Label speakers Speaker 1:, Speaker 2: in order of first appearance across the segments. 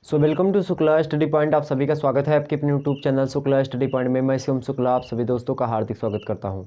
Speaker 1: Welcome to Shukla study point. आप सभी का स्वागत है आपके अपने YouTube channel Shukla study point में। मैं शिवम शुक्ला आप सभी दोस्तों का हार्दिक स्वागत करता हूं।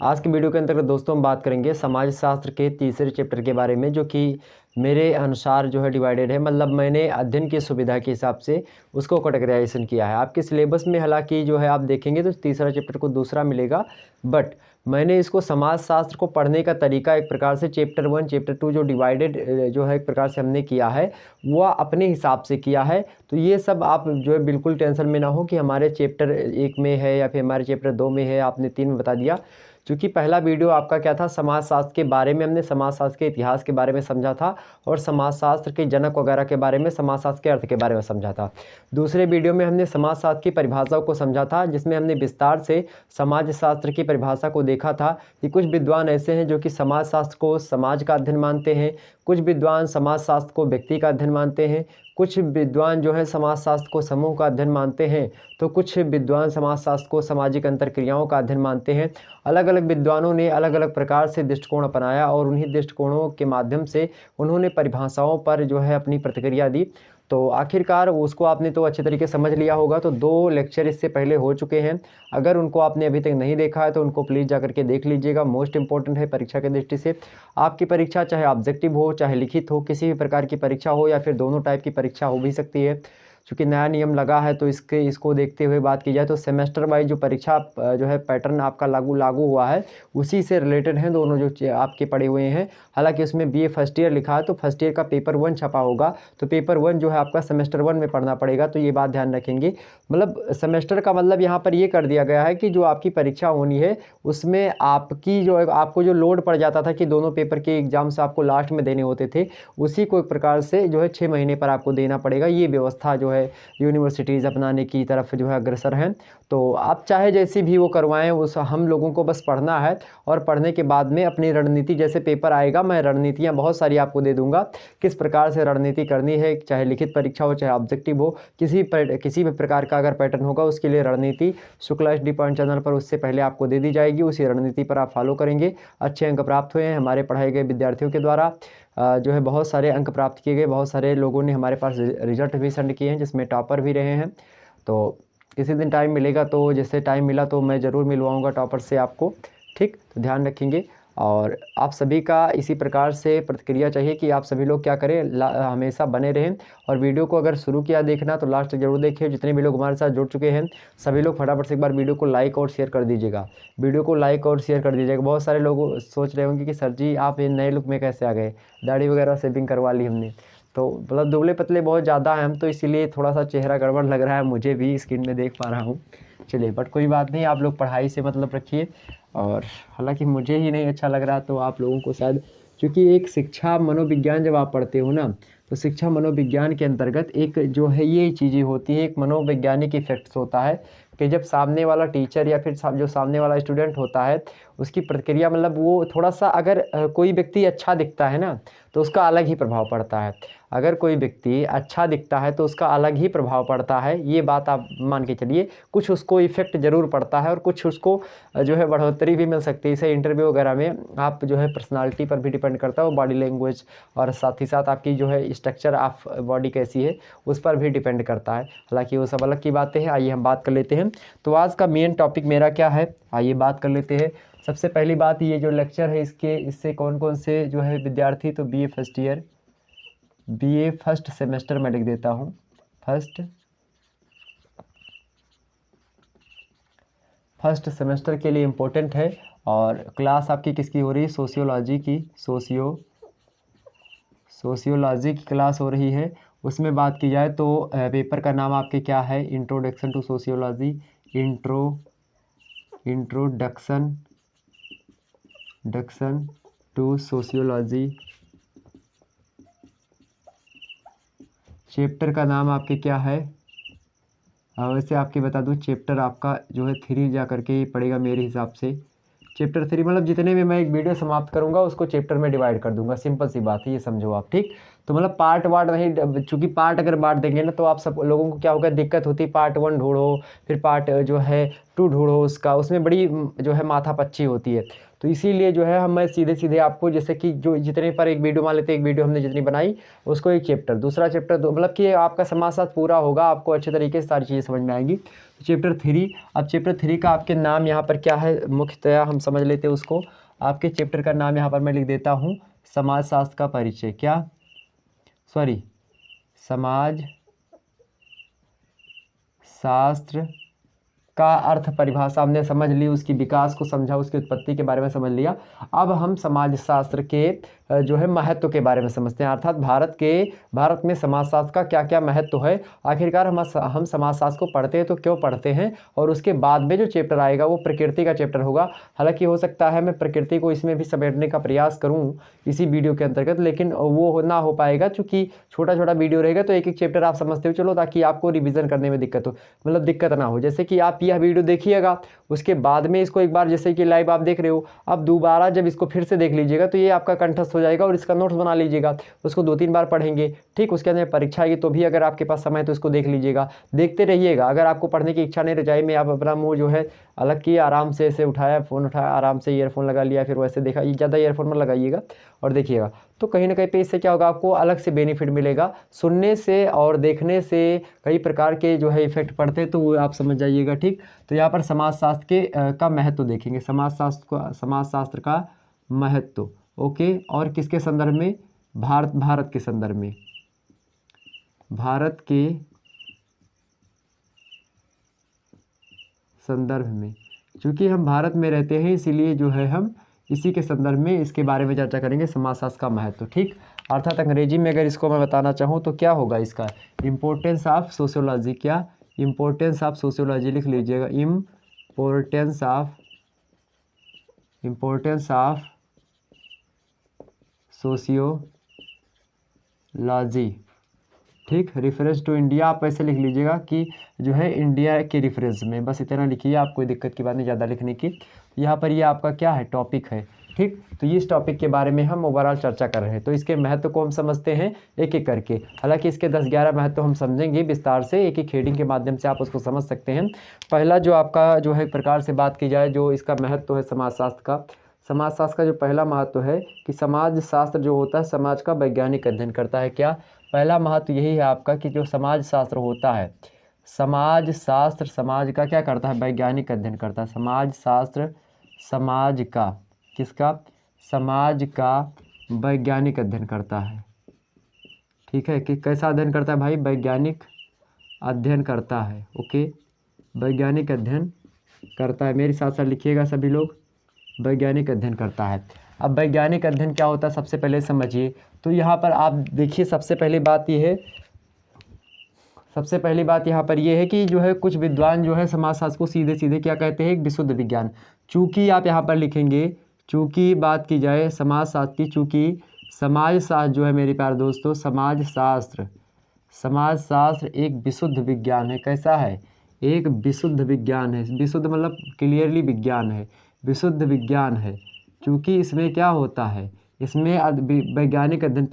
Speaker 1: आज की वीडियो के अंतर्गत दोस्तों हम बात करेंगे समाज शास्त्र के तीसरे चैप्टर के बारे में, जो कि मेरे अनुसार जो है डिवाइडेड है। मतलब मैंने अध्ययन की सुविधा के हिसाब से उसको कैटेगराइजेशन किया है। आपके सिलेबस में हालांकि जो है आप देखेंगे तो तीसरा चैप्टर को दूसरा मिलेगा, बट मैंने इसको समाज शास्त्र को पढ़ने का तरीका एक प्रकार से चैप्टर 1 चैप्टर 2 जो डिवाइडेड जो है एक प्रकार से हमने किया है वह अपने हिसाब से किया है। तो ये सब आप जो है बिल्कुल टेंशन में ना हो कि हमारे चैप्टर 1 में है या फिर हमारे चैप्टर 2 में है, आपने 3 में बता दिया। क्योंकि पहला वीडियो आपका क्या था, समाज शास्त्र के बारे में, हमने समाज शास्त्र के इतिहास के बारे में समझा था और समाज शास्त्र के जनक वगैरह के बारे में, समाज शास्त्र के अर्थ के बारे में समझा था। दूसरे वीडियो में हमने समाज शास्त्र की परिभाषाओं को समझा था, जिसमें हमने विस्तार से समाज शास्त्र की परिभाषा को देखा था कि कुछ विद्वान ऐसे हैं जो कि समाज शास्त्र को समाज का अध्ययन मानते हैं, कुछ विद्वान समाज शास्त्र को व्यक्ति का अध्ययन मानते हैं, कुछ विद्वान जो है समाज शास्त्र को समूह का अध्ययन मानते हैं, तो कुछ विद्वान समाज शास्त्र को सामाजिक अंतरक्रियाओं का अध्ययन मानते हैं। अलग अलग विद्वानों ने अलग अलग प्रकार से दृष्टिकोण अपनाया और उन्हीं दृष्टिकोणों के माध्यम से उन्होंने परिभाषाओं पर जो है अपनी प्रतिक्रिया दी। तो आखिरकार उसको आपने तो अच्छे तरीके से समझ लिया होगा। तो 2 लेक्चर इससे पहले हो चुके हैं, अगर उनको आपने अभी तक नहीं देखा है तो उनको प्लीज़ जा करके देख लीजिएगा। मोस्ट इंपॉर्टेंट है परीक्षा की दृष्टि से। आपकी परीक्षा चाहे ऑब्जेक्टिव हो चाहे लिखित हो, किसी भी प्रकार की परीक्षा हो या फिर दोनों टाइप की परीक्षा हो भी सकती है। चूँकि नया नियम लगा है तो इसको देखते हुए बात की जाए तो सेमेस्टर वाइज जो परीक्षा जो है पैटर्न आपका लागू हुआ है उसी से रिलेटेड हैं दोनों जो आपके पढ़े हुए हैं। हालांकि उसमें बीए फर्स्ट ईयर लिखा है तो फर्स्ट ईयर का पेपर 1 छपा होगा, तो पेपर 1 जो है आपका सेमेस्टर 1 में पढ़ना पड़ेगा। तो ये बात ध्यान रखेंगे। मतलब सेमेस्टर का मतलब यहाँ पर ये कर दिया गया है कि जो आपकी परीक्षा होनी है उसमें आपकी जो आपको जो लोड पड़ जाता था कि दोनों पेपर के एग्जाम्स आपको लास्ट में देने होते थे, उसी को एक प्रकार से जो है 6 महीने पर आपको देना पड़ेगा। ये व्यवस्था जो है यूनिवर्सिटीज़ अपनाने की तरफ जो है अग्रसर हैं। तो आप चाहे जैसी भी वो करवाएं, उस हम लोगों को बस पढ़ना है और पढ़ने के बाद में अपनी रणनीति, जैसे पेपर आएगा मैं रणनीतियाँ बहुत सारी आपको दे दूंगा, किस प्रकार से रणनीति करनी है, चाहे लिखित परीक्षा हो चाहे ऑब्जेक्टिव हो, किसी भी प्रकार का अगर पैटर्न होगा उसके लिए रणनीति शुक्ला एचडी पॉइंट चैनल पर उससे पहले आपको दे दी जाएगी। उसी रणनीति पर आप फॉलो करेंगे। अच्छे अंक प्राप्त हुए हैं हमारे पढ़ाए गए विद्यार्थियों के द्वारा। जो है बहुत सारे अंक प्राप्त किए गए, बहुत सारे लोगों ने हमारे पास रिजल्ट भी सेंड किए हैं जिसमें टॉपर भी रहे हैं। तो किसी दिन टाइम मिलेगा तो जैसे टाइम मिला तो मैं ज़रूर मिलवाऊंगा टॉपर से आपको, ठीक। तो ध्यान रखेंगे और आप सभी का इसी प्रकार से प्रतिक्रिया चाहिए कि आप सभी लोग क्या करें, हमेशा बने रहें और वीडियो को अगर शुरू किया देखना तो लास्ट तक जरूर देखिए। जितने भी लोग हमारे साथ जुड़ चुके हैं सभी लोग फटाफट से एक बार वीडियो को लाइक और शेयर कर दीजिएगा। वीडियो को लाइक और शेयर कर दीजिएगा। बहुत सारे लोग सोच रहे होंगे कि सर जी आप ये नए लुक में कैसे आ गए, दाढ़ी वगैरह सेविंग करवा ली हमने। तो मतलब दुबले पतले बहुत ज़्यादा हैं हम, तो इसीलिए थोड़ा सा चेहरा गड़बड़ लग रहा है, मुझे भी स्क्रीन में देख पा रहा हूँ। चलिए बट कोई बात नहीं, आप लोग पढ़ाई से मतलब रखिए। और हालांकि मुझे ही नहीं अच्छा लग रहा तो आप लोगों को शायद, क्योंकि एक शिक्षा मनोविज्ञान जब आप पढ़ते हो ना, तो शिक्षा मनोविज्ञान के अंतर्गत एक जो है ये चीज़ें होती है, एक मनोवैज्ञानिक इफेक्ट्स होता है कि जब सामने वाला टीचर या फिर जो सामने वाला स्टूडेंट होता है उसकी प्रतिक्रिया, मतलब वो थोड़ा सा अगर कोई व्यक्ति अच्छा दिखता है ना तो उसका अलग ही प्रभाव पड़ता है। अगर कोई व्यक्ति अच्छा दिखता है तो उसका अलग ही प्रभाव पड़ता है, ये बात आप मान के चलिए। कुछ उसको इफेक्ट ज़रूर पड़ता है और कुछ उसको जो है बढ़ोतरी भी मिल सकती है। इसे इंटरव्यू वगैरह में आप जो है पर्सनालिटी पर भी डिपेंड करता है, वो बॉडी लैंग्वेज और साथ ही साथ आपकी जो है स्ट्रक्चर ऑफ बॉडी कैसी है उस पर भी डिपेंड करता है। हालांकि वो सब अलग की बातें हैं। आइए हम बात कर लेते हैं। तो आज का मेन टॉपिक मेरा क्या है, आइए बात कर लेते हैं। सबसे पहली बात, ये जो लेक्चर है इससे कौन कौन से जो है विद्यार्थी, तो BA first year, BA first semester में लिख देता हूँ, फर्स्ट सेमेस्टर के लिए इम्पोर्टेंट है। और क्लास आपकी किसकी हो रही है, सोशियोलॉजी की, सोशियोलॉजी की क्लास हो रही है। उसमें बात की जाए तो पेपर का नाम आपके क्या है, introduction to sociology, introduction to sociology. Chapter का नाम आपके क्या है, वैसे आपके बता दूं चैप्टर आपका जो है 3 जा करके पड़ेगा मेरे हिसाब से। चैप्टर 3 मतलब जितने भी मैं एक वीडियो समाप्त करूंगा उसको चैप्टर में डिवाइड कर दूंगा, सिंपल सी बात है, ये समझो आप, ठीक। तो मतलब पार्ट वार्ट नहीं, चूंकि पार्ट अगर बांट देंगे ना तो आप सब लोगों को क्या होगा, दिक्कत होती है। पार्ट 1 ढूंढो, फिर पार्ट जो है 2 ढूंढो, उसमें बड़ी जो है माथापच्ची होती है। तो इसीलिए जो है हम मैं सीधे सीधे आपको जैसे कि जो जितने पर एक वीडियो मान लेते हैं, एक वीडियो हमने जितनी बनाई उसको एक चैप्टर, दूसरा चैप्टर दो, मतलब कि आपका समाजशास्त्र पूरा होगा, आपको अच्छे तरीके से सारी चीज़ें समझ में आएंगी। चैप्टर 3, अब चैप्टर 3 का आपके नाम यहाँ पर क्या है मुख्यतया हम समझ लेते हैं उसको। आपके चैप्टर का नाम यहाँ पर मैं लिख देता हूँ समाजशास्त्र का परिचय, क्या सॉरी समाज शास्त्र का अर्थ परिभाषा हमने समझ ली, उसकी विकास को समझा, उसकी उत्पत्ति के बारे में समझ लिया। अब हम समाजशास्त्र के जो है महत्व के बारे में समझते हैं, अर्थात भारत में समाजशास्त्र का क्या क्या महत्व है, आखिरकार हम समाजशास्त्र को पढ़ते हैं तो क्यों पढ़ते हैं, और उसके बाद में जो चैप्टर आएगा वो प्रकृति का चैप्टर होगा। हालांकि हो सकता है मैं प्रकृति को इसमें भी समेटने का प्रयास करूँ इसी वीडियो के अंतर्गत, लेकिन वो ना हो पाएगा क्योंकि छोटा छोटा वीडियो रहेगा, तो एक एक चैप्टर आप समझते हो चलो, ताकि आपको रिविज़न करने में दिक्कत हो, मतलब दिक्कत ना हो। जैसे कि आप यह वीडियो देखिएगा, उसके बाद में इसको एक बार जैसे कि लाइव आप देख रहे हो, अब दोबारा जब इसको फिर से देख लीजिएगा तो ये आपका कंठस्थ हो जाएगा, और इसका नोट्स बना लीजिएगा, उसको 2-3 बार पढ़ेंगे, ठीक। उसके अंदर परीक्षा आएगी तो भी अगर आपके पास समय है तो इसको देख लीजिएगा, देखते रहिएगा। अगर आपको पढ़ने की इच्छा नहीं रचाई में, आप अपना मुँह जो है अलग किया, आराम से ऐसे उठाया, फ़ोन उठाया, आराम से ईयरफोन लगा लिया, फिर वैसे देखा, ज़्यादा ईयरफोन मत लगाइएगा और देखिएगा, तो कहीं ना कहीं पे इससे क्या होगा, आपको अलग से बेनिफिट मिलेगा। सुनने से और देखने से कई प्रकार के जो है इफेक्ट पड़ते हैं, तो वो आप समझ जाइएगा, ठीक। तो यहाँ पर समाजशास्त्र के का महत्व देखेंगे, समाजशास्त्र का महत्व, ओके। और किसके संदर्भ में, भारत के संदर्भ में, भारत के संदर्भ में, क्योंकि हम भारत में रहते हैं इसीलिए जो है हम इसी के संदर्भ में इसके बारे में चर्चा करेंगे, समाजशास्त्र का महत्व, ठीक। अर्थात अंग्रेजी में अगर इसको मैं बताना चाहूँ तो क्या होगा इसका, इम्पोर्टेंस ऑफ सोशियोलॉजी, क्या इम्पोर्टेंस ऑफ सोशियोलॉजी लिख लीजिएगा, इम्पोर्टेंस ऑफ सोशियोलॉजी, ठीक। रेफरेंस टू इंडिया आप ऐसे लिख लीजिएगा कि जो है इंडिया के रेफरेंस में, बस इतना लिखिए, आप कोई दिक्कत की बात नहीं ज़्यादा लिखने की। यहाँ पर ये आपका क्या है, टॉपिक है, ठीक। तो इस टॉपिक के बारे में हम ओवरऑल चर्चा कर रहे हैं, तो इसके महत्व को हम समझते हैं एक एक करके। हालांकि इसके 10-11 महत्व हम समझेंगे विस्तार से, एक एक हेडिंग के माध्यम से आप उसको समझ सकते हैं। पहला जो आपका जो है प्रकार से बात की जाए, जो इसका महत्व है समाजशास्त्र का जो पहला महत्व है कि समाज शास्त्र जो होता है समाज का वैज्ञानिक अध्ययन करता है, क्या पहला महत्व यही है आपका कि जो समाज शास्त्र होता है, समाज शास्त्र समाज का क्या करता है, वैज्ञानिक अध्ययन करता है। समाज शास्त्र समाज का किसका, समाज का वैज्ञानिक अध्ययन करता है, ठीक है। कि कैसा अध्ययन करता है भाई, वैज्ञानिक अध्ययन करता है, ओके, वैज्ञानिक अध्ययन करता है। मेरे साथ साथ लिखिएगा सभी लोग, वैज्ञानिक अध्ययन करता है। अब वैज्ञानिक अध्ययन क्या होता है सबसे पहले समझिए। तो यहाँ पर आप देखिए, सबसे पहली बात यहाँ पर ये है कि जो है कुछ विद्वान जो है समाजशास्त्र को सीधे सीधे क्या कहते हैं, एक विशुद्ध विज्ञान। चूँकि आप यहाँ पर लिखेंगे, चूँकि बात की जाए समाजशास्त्र की, चूँकि समाजशास्त्र जो है मेरे प्यारे दोस्तों, समाजशास्त्र एक विशुद्ध विज्ञान है। कैसा है, एक विशुद्ध विज्ञान है। विशुद्ध मतलब क्लियरली विज्ञान है, विशुद्ध विज्ञान है। क्योंकि इसमें क्या होता है, इसमें वैज्ञानिक अध्ययन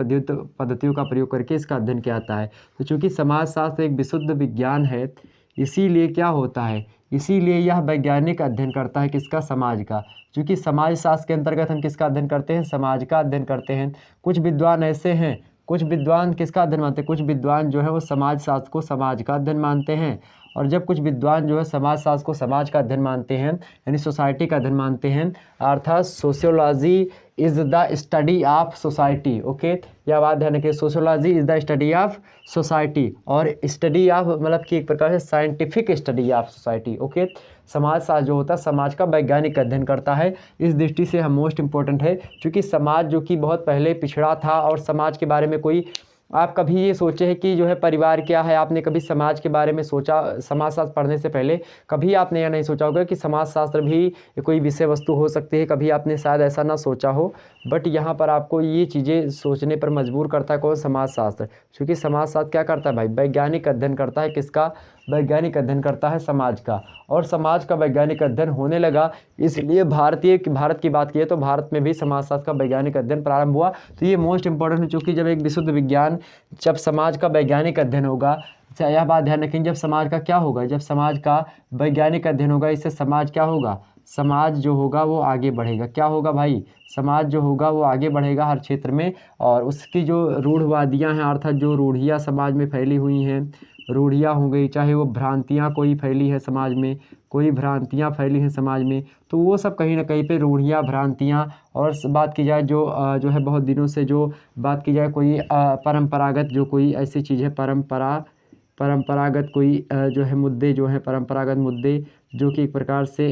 Speaker 1: पद्धतियों का प्रयोग करके इसका अध्ययन किया जाता है। तो चूँकि समाजशास्त्र एक विशुद्ध विज्ञान है, इसीलिए क्या होता है, इसीलिए यह वैज्ञानिक अध्ययन करता है किसका, समाज का। क्योंकि समाजशास्त्र के अंतर्गत हम किसका अध्ययन करते हैं, समाज का अध्ययन करते हैं। कुछ विद्वान ऐसे हैं, कुछ विद्वान किसका अध्ययन मानते हैं, कुछ विद्वान जो है वो समाजशास्त्र को समाज का अध्ययन मानते हैं, और जब कुछ विद्वान जो है समाजशास्त्र को समाज का अध्ययन मानते हैं, यानी सोसाइटी का अध्ययन मानते हैं, अर्थात sociology is the study of society, okay. यह बात ध्यान रखिए, sociology is the study of society, और स्टडी ऑफ मतलब कि एक प्रकार से scientific study of society, okay. समाजशास्त्र जो होता है समाज का वैज्ञानिक अध्ययन करता है। इस दृष्टि से हम मोस्ट इम्पोर्टेंट है, क्योंकि समाज जो कि बहुत पहले पिछड़ा था, और समाज के बारे में कोई आप कभी ये सोचे हैं कि जो है परिवार क्या है, आपने कभी समाज के बारे में सोचा, समाजशास्त्र पढ़ने से पहले कभी आपने यह नहीं सोचा होगा कि समाजशास्त्र भी कोई विषय वस्तु हो सकती है, कभी आपने शायद ऐसा ना सोचा हो। बट यहाँ पर आपको ये चीज़ें सोचने पर मजबूर करता है कौन, समाजशास्त्र। क्योंकि समाजशास्त्र क्या करता है भाई, वैज्ञानिक अध्ययन करता है, किसका, वैज्ञानिक अध्ययन करता है समाज का। और समाज का वैज्ञानिक अध्ययन होने लगा, इसलिए भारत की बात की है तो भारत में भी समाजशास्त्र का वैज्ञानिक अध्ययन प्रारंभ हुआ। तो ये मोस्ट इंपॉर्टेंट है, चूँकि जब एक विशुद्ध विज्ञान, जब समाज का वैज्ञानिक अध्ययन होगा, यह बात ध्यान रखें, जब समाज का क्या होगा, जब समाज का वैज्ञानिक अध्ययन होगा, इससे समाज क्या होगा, समाज जो होगा वो आगे बढ़ेगा। क्या होगा भाई? समाज जो होगा वो आगे बढ़ेगा हर क्षेत्र में। और उसकी जो रूढ़वादियाँ हैं, अर्थात जो रूढ़ियाँ समाज में फैली हुई हैं, रूढ़ियाँ हो गई, चाहे वो भ्रांतियाँ कोई फैली है समाज में, कोई भ्रांतियाँ फैली हैं समाज में, तो वो सब कहीं ना कहीं पे रूढ़ियाँ, भ्रांतियाँ। और बात की जाए जो है बहुत दिनों से जो बात की जाए कोई परंपरागत जो कोई ऐसी चीज़ है, परंपरागत कोई जो है मुद्दे जो हैं, परंपरागत मुद्दे जो कि एक प्रकार से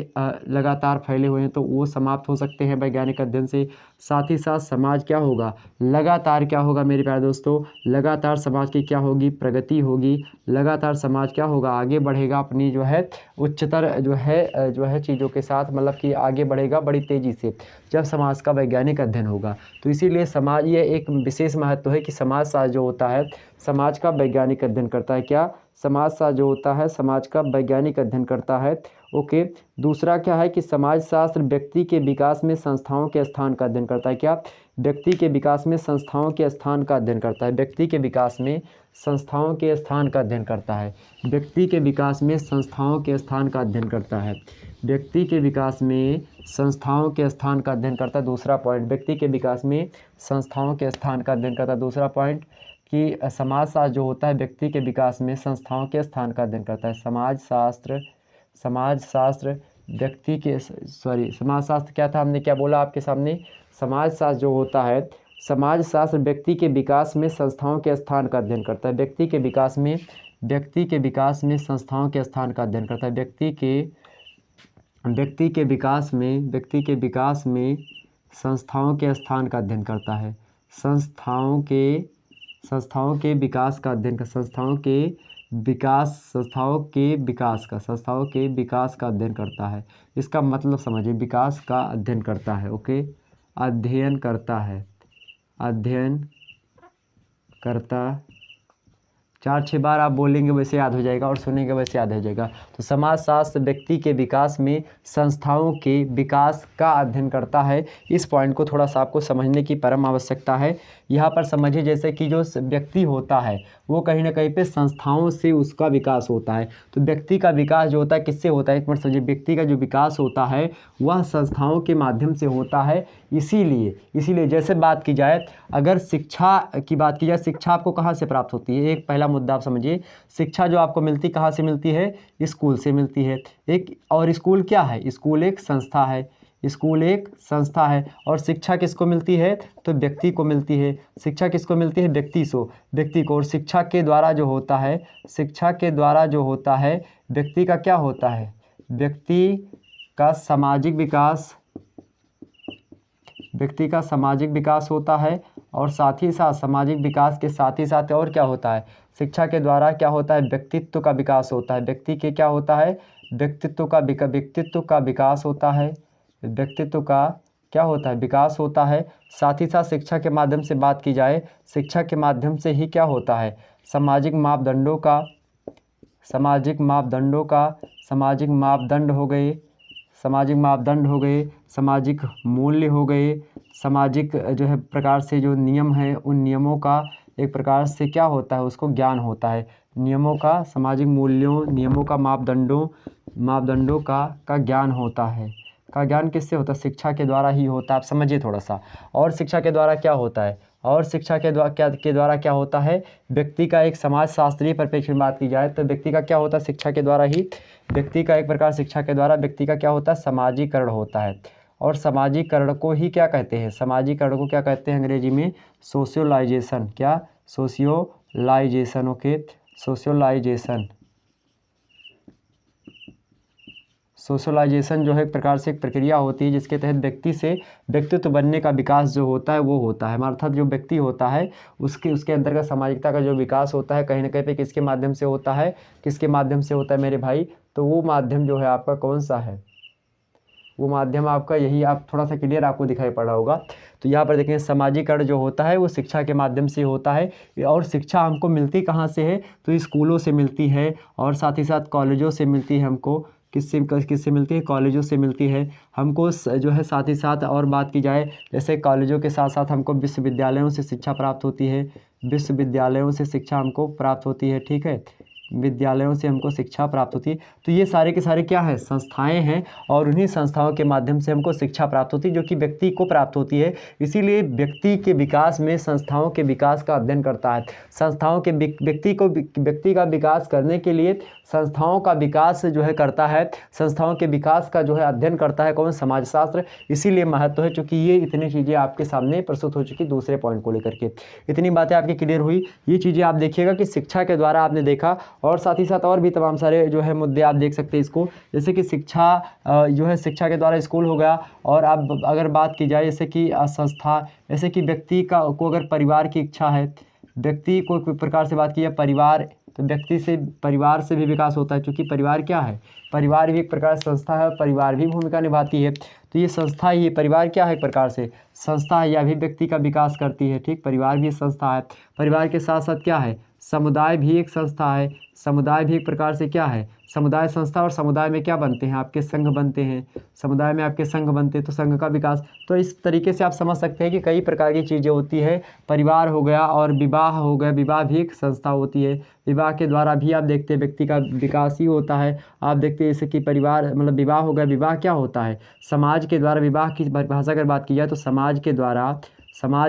Speaker 1: लगातार फैले हुए हैं, तो वो समाप्त हो सकते हैं वैज्ञानिक अध्ययन से। साथ ही साथ समाज क्या होगा, लगातार क्या होगा मेरे प्यारे दोस्तों, लगातार समाज की क्या होगी, प्रगति होगी। लगातार समाज क्या होगा, आगे बढ़ेगा अपनी जो है उच्चतर जो है चीज़ों के साथ, मतलब कि आगे बढ़ेगा बड़ी तेज़ी से जब समाज का वैज्ञानिक अध्ययन होगा। तो इसीलिए समाज, ये एक विशेष महत्व है कि समाजशास्त्र जो होता है समाज का वैज्ञानिक अध्ययन करता है। क्या? समाजशास्त्र जो होता है समाज का वैज्ञानिक अध्ययन करता है। ओके। दूसरा क्या है कि समाजशास्त्र व्यक्ति के विकास में संस्थाओं के स्थान का अध्ययन करता है। क्या? व्यक्ति के विकास में संस्थाओं के स्थान का अध्ययन करता है। व्यक्ति के विकास में संस्थाओं के स्थान का अध्ययन करता है। व्यक्ति के विकास में संस्थाओं के स्थान का अध्ययन करता है। व्यक्ति के विकास में संस्थाओं के स्थान का अध्ययन करता है। दूसरा पॉइंट, व्यक्ति के विकास में संस्थाओं के स्थान का अध्ययन करता है। दूसरा पॉइंट कि समाजशास्त्र जो होता है व्यक्ति के विकास में संस्थाओं के स्थान का अध्ययन करता है। समाजशास्त्र व्यक्ति के समाजशास्त्र क्या था, हमने क्या बोला आपके सामने? समाजशास्त्र जो होता है, समाजशास्त्र व्यक्ति के विकास में संस्थाओं के स्थान का अध्ययन करता है। व्यक्ति के विकास में संस्थाओं के स्थान का अध्ययन करता है। व्यक्ति के विकास में संस्थाओं के स्थान का अध्ययन करता है। संस्थाओं के विकास का अध्ययन कर संस्थाओं के विकास का अध्ययन करता है। इसका मतलब समझिए, विकास का अध्ययन करता है। ओके, अध्ययन करता 4-6 बार आप बोलेंगे वैसे याद हो जाएगा और सुनेंगे वैसे याद हो जाएगा। तो समाजशास्त्र व्यक्ति के विकास में संस्थाओं के विकास का अध्ययन करता है। इस पॉइंट को थोड़ा सा आपको समझने की परम आवश्यकता है। यहाँ पर समझिए, जैसे कि जो व्यक्ति होता है वो कहीं ना कहीं पे संस्थाओं से उसका विकास होता है। तो व्यक्ति का विकास जो होता है किससे होता है, एक मिनट समझिए, व्यक्ति का जो विकास होता है वह संस्थाओं के माध्यम से होता है। इसीलिए जैसे बात की जाए, अगर शिक्षा की बात की जाए, शिक्षा आपको कहाँ से प्राप्त होती है? एक पहला मुद्दा आप समझिए, शिक्षा जो आपको मिलती कहाँ से मिलती है? स्कूल से मिलती है। और स्कूल क्या है? स्कूल एक संस्था है। और शिक्षा किसको मिलती है? तो व्यक्ति को मिलती है। शिक्षा किसको मिलती है? व्यक्ति को। और शिक्षा के द्वारा जो होता है व्यक्ति का क्या होता है? व्यक्ति का सामाजिक विकास होता है। और साथ ही साथ सामाजिक विकास के साथ ही साथ और क्या होता है? शिक्षा के द्वारा क्या होता है? व्यक्तित्व का विकास होता है। व्यक्ति के क्या होता है? व्यक्तित्व का विकास होता है। व्यक्तित्व का क्या होता है? विकास होता है। साथ ही साथ शिक्षा के माध्यम से बात की जाए, शिक्षा के माध्यम से ही क्या होता है? सामाजिक मापदंड हो गए, सामाजिक मूल्य हो गए, सामाजिक जो है प्रकार से जो नियम है, उन नियमों का एक प्रकार से क्या होता है? उसको ज्ञान होता है। नियमों का, सामाजिक मूल्यों, नियमों का, मापदंडों का ज्ञान होता है। का ज्ञान किससे होता है? शिक्षा के द्वारा ही होता है। आप समझिए थोड़ा सा। और शिक्षा के द्वारा क्या होता है? क्या होता है? व्यक्ति का एक समाजशास्त्रीय परिप्रेक्ष्य में बात की जाए तो व्यक्ति का क्या होता है? शिक्षा के द्वारा ही व्यक्ति का एक प्रकार शिक्षा के द्वारा व्यक्ति का क्या होता है? समाजीकरण होता है। और समाजीकरण को ही क्या कहते हैं? समाजीकरण को क्या कहते हैं अंग्रेजी में? सोशियोलाइजेशन। क्या? सोशियोलाइजेशन। ओके, सोशलाइजेशन जो है एक प्रकार से एक प्रक्रिया होती है जिसके तहत व्यक्ति से व्यक्तित्व बनने का विकास जो होता है वो होता है। अर्थात जो व्यक्ति होता है उसके अंतर्गत सामाजिकता का जो विकास होता है कहीं ना कहीं पे किसके माध्यम से होता है मेरे भाई? तो वो माध्यम जो है आपका कौन सा है? वो माध्यम आपका यही, आप थोड़ा सा क्लियर आपको दिखाई पड़ रहा होगा। तो यहाँ पर देखें, समाजीकरण जो होता है वो शिक्षा के माध्यम से होता है। और शिक्षा हमको मिलती कहाँ से है? तो स्कूलों से मिलती है और साथ ही साथ कॉलेजों से मिलती है। हमको किससे मिलती है? कॉलेजों से मिलती है हमको जो है। साथ ही साथ और बात की जाए, जैसे कॉलेजों के साथ साथ हमको विश्वविद्यालयों से शिक्षा प्राप्त होती है। ठीक है। विद्यालयों से हमको शिक्षा प्राप्त होती है। तो ये सारे के सारे क्या है, संस्थाएं हैं, और उन्हीं संस्थाओं के माध्यम से हमको शिक्षा प्राप्त होती है, जो कि व्यक्ति को प्राप्त होती है। इसीलिए व्यक्ति के विकास में संस्थाओं के विकास का अध्ययन करता है। संस्थाओं के व्यक्ति का विकास करने के लिए संस्थाओं का विकास जो है करता है, संस्थाओं के विकास का जो है अध्ययन करता है कौन, समाजशास्त्र। इसीलिए महत्व है, चूँकि ये इतनी चीज़ें आपके सामने प्रस्तुत हो चुकी दूसरे पॉइंट को लेकर के। इतनी बातें आपकी क्लियर हुई। ये चीज़ें आप देखिएगा कि शिक्षा के द्वारा आपने देखा, और साथ ही साथ और भी तमाम सारे जो है मुद्दे आप देख सकते हैं इसको, जैसे कि शिक्षा जो है शिक्षा के द्वारा स्कूल हो गया। और अब अगर बात की जाए जैसे कि संस्था, जैसे कि व्यक्ति को अगर परिवार की इच्छा है, व्यक्ति को एक प्रकार से बात की जाए परिवार, तो व्यक्ति से परिवार से भी विकास होता है, क्योंकि परिवार क्या है, परिवार भी एक प्रकार से संस्था है, परिवार भी भूमिका निभाती है। तो ये संस्था ही, परिवार क्या है, एक प्रकार से संस्था है, यह भी व्यक्ति का विकास करती है। ठीक, परिवार भी संस्था है। परिवार के साथ साथ क्या है, समुदाय भी एक संस्था है। समुदाय भी एक प्रकार से क्या है, समुदाय संस्था। और समुदाय में क्या बनते हैं, आपके संघ बनते हैं। समुदाय में आपके संघ बनते हैं, तो संघ का विकास। तो इस तरीके से आप समझ सकते हैं कि कई प्रकार की चीज़ें होती है। परिवार हो गया और विवाह हो गया, विवाह भी एक संस्था होती है। विवाह के द्वारा भी आप देखते हैं व्यक्ति का विकास ही होता है। आप देखते हैं जैसे कि परिवार मतलब विवाह हो गया, विवाह क्या होता है, समाज के द्वारा। विवाह की भाषा अगर बात की जाए तो समाज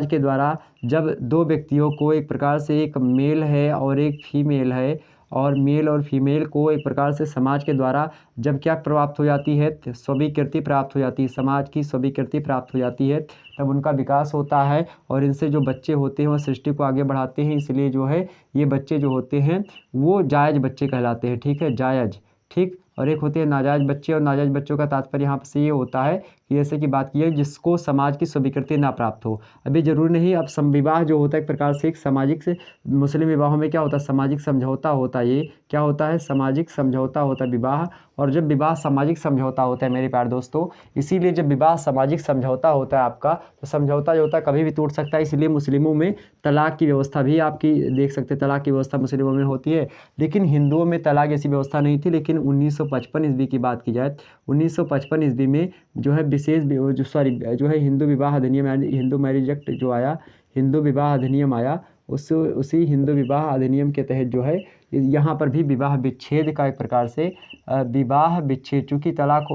Speaker 1: के द्वारा जब दो व्यक्तियों को एक प्रकार से, एक मेल है और एक फीमेल है, और मेल और फीमेल को एक प्रकार से समाज के द्वारा जब क्या प्राप्त हो जाती है, स्वीकृति प्राप्त हो जाती है, समाज की स्वीकृति प्राप्त हो जाती है, तब उनका विकास होता है। और इनसे जो बच्चे होते हैं वो सृष्टि को आगे बढ़ाते हैं। इसलिए जो है ये बच्चे जो होते हैं वो जायज़ बच्चे कहलाते हैं। ठीक है, जायज़। ठीक, और एक होते हैं नाजायज़ बच्चे। और नाजायज़ बच्चों का तात्पर्य यहाँ से ये होता है कि जैसे कि बात की है जिसको समाज की स्वीकृति ना प्राप्त हो। अभी ज़रूरी नहीं, अब विवाह जो होता है एक प्रकार से एक सामाजिक से, मुस्लिम विवाहों में क्या होता है, सामाजिक समझौता होता है। ये क्या होता है, सामाजिक समझौता होता है विवाह। और जब विवाह सामाजिक समझौता होता है मेरे प्यारे दोस्तों, इसीलिए जब विवाह सामाजिक समझौता होता है आपका, तो समझौता जो होता है कभी भी टूट सकता है। इसलिए मुस्लिमों में तलाक की व्यवस्था भी आपकी देख सकते हैं, तलाक की व्यवस्था मुस्लिमों में होती है। लेकिन हिंदुओं में तलाक ऐसी व्यवस्था नहीं थी। लेकिन 1955 ईस्वी की बात की जाए, 1955 ईस्वी में जो है विशेष जो है हिंदू विवाह अधिनियम, यानी हिंदू मैरिज एक्ट जो आया, हिंदू विवाह अधिनियम आया। उसी हिंदू विवाह अधिनियम के तहत जो है यहाँ पर भी विवाह विच्छेद का एक प्रकार से विवाह विच्छेद, चूँकि तलाक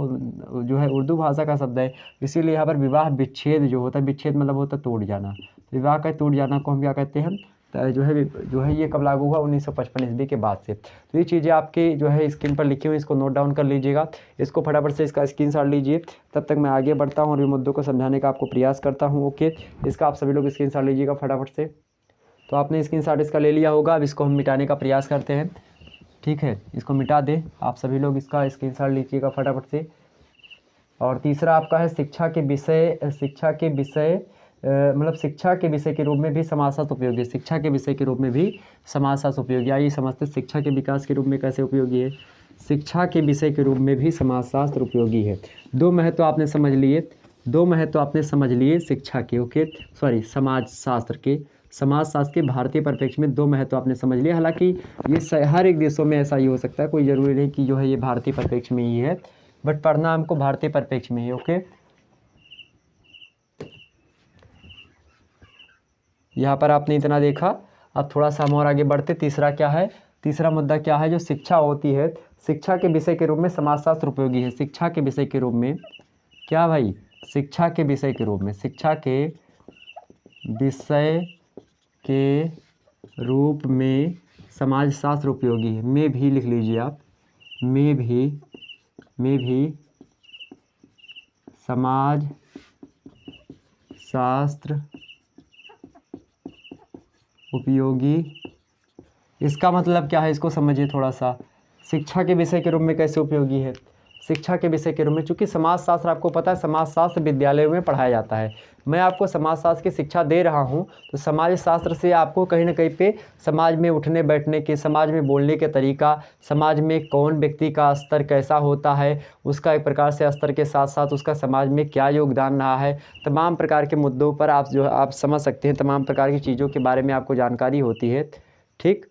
Speaker 1: जो है उर्दू भाषा का शब्द है, इसीलिए यहाँ पर विवाह विच्छेद जो होता है, विच्छेद मतलब होता है टूट जाना। विवाह का टूट जाना को हम क्या कहते हैं, जो है ये कब लागू हुआ, 1955 ईस्वी के बाद से। तो ये चीज़ें आपके जो है स्क्रीन पर लिखी हुई, इसको नोट डाउन कर लीजिएगा, इसको फटाफट से इसका स्क्रीनशॉट लीजिए। तब तक मैं आगे बढ़ता हूँ और ये मुद्दों को समझाने का आपको प्रयास करता हूँ। ओके, इसका आप सभी लोग स्क्रीनशॉट लीजिएगा फटाफट से। तो आपने स्क्रीनशॉट इसका ले लिया होगा। अब इसको हम मिटाने का प्रयास करते हैं। ठीक है, इसको मिटा दें आप सभी लोग, इसका स्क्रीनशॉट लीजिएगा फटाफट से। और तीसरा आपका है शिक्षा के विषय मतलब शिक्षा के विषय के रूप में भी समाजशास्त्र उपयोगी है। शिक्षा के विषय के रूप में भी समाजशास्त्र उपयोगी। आइए समझते शिक्षा के विकास के रूप में कैसे उपयोगी है। शिक्षा के विषय के रूप में भी समाजशास्त्र उपयोगी है। दो महत्व आपने समझ लिए शिक्षा के, ओके सॉरी समाजशास्त्र के भारतीय परिप्रेक्ष्य में दो महत्व आपने समझ लिए। हालांकि ये हर एक देशों में ऐसा ही हो सकता है, कोई ज़रूरी नहीं कि जो है ये भारतीय परिप्रेक्ष्य में ही है, बट पढ़ना हमको भारतीय परिप्रेक्ष्य में ही। ओके, यहाँ पर आपने इतना देखा। अब थोड़ा सा हम और आगे बढ़ते। तीसरा क्या है, तीसरा मुद्दा क्या है, जो शिक्षा होती है, शिक्षा के विषय के रूप में समाजशास्त्र उपयोगी है। शिक्षा के विषय के रूप में क्या भाई, शिक्षा के विषय के रूप में समाजशास्त्र उपयोगी है। में भी लिख लीजिए आप, में भी समाजशास्त्र उपयोगी। इसका मतलब क्या है, इसको समझिए थोड़ा सा। शिक्षा के विषय के रूप में कैसे उपयोगी है, शिक्षा के विषय के रूप में, चूँकि समाजशास्त्र आपको पता है समाजशास्त्र विद्यालयों में पढ़ाया जाता है। मैं आपको समाजशास्त्र की शिक्षा दे रहा हूं, तो समाजशास्त्र से आपको कहीं ना कहीं पे समाज में उठने बैठने के, समाज में बोलने के तरीका, समाज में कौन व्यक्ति का स्तर कैसा होता है, उसका एक प्रकार से स्तर के साथ साथ उसका समाज में क्या योगदान रहा है, तमाम प्रकार के मुद्दों पर आप समझ सकते हैं। तमाम प्रकार की चीज़ों के बारे में आपको जानकारी होती है। ठीक,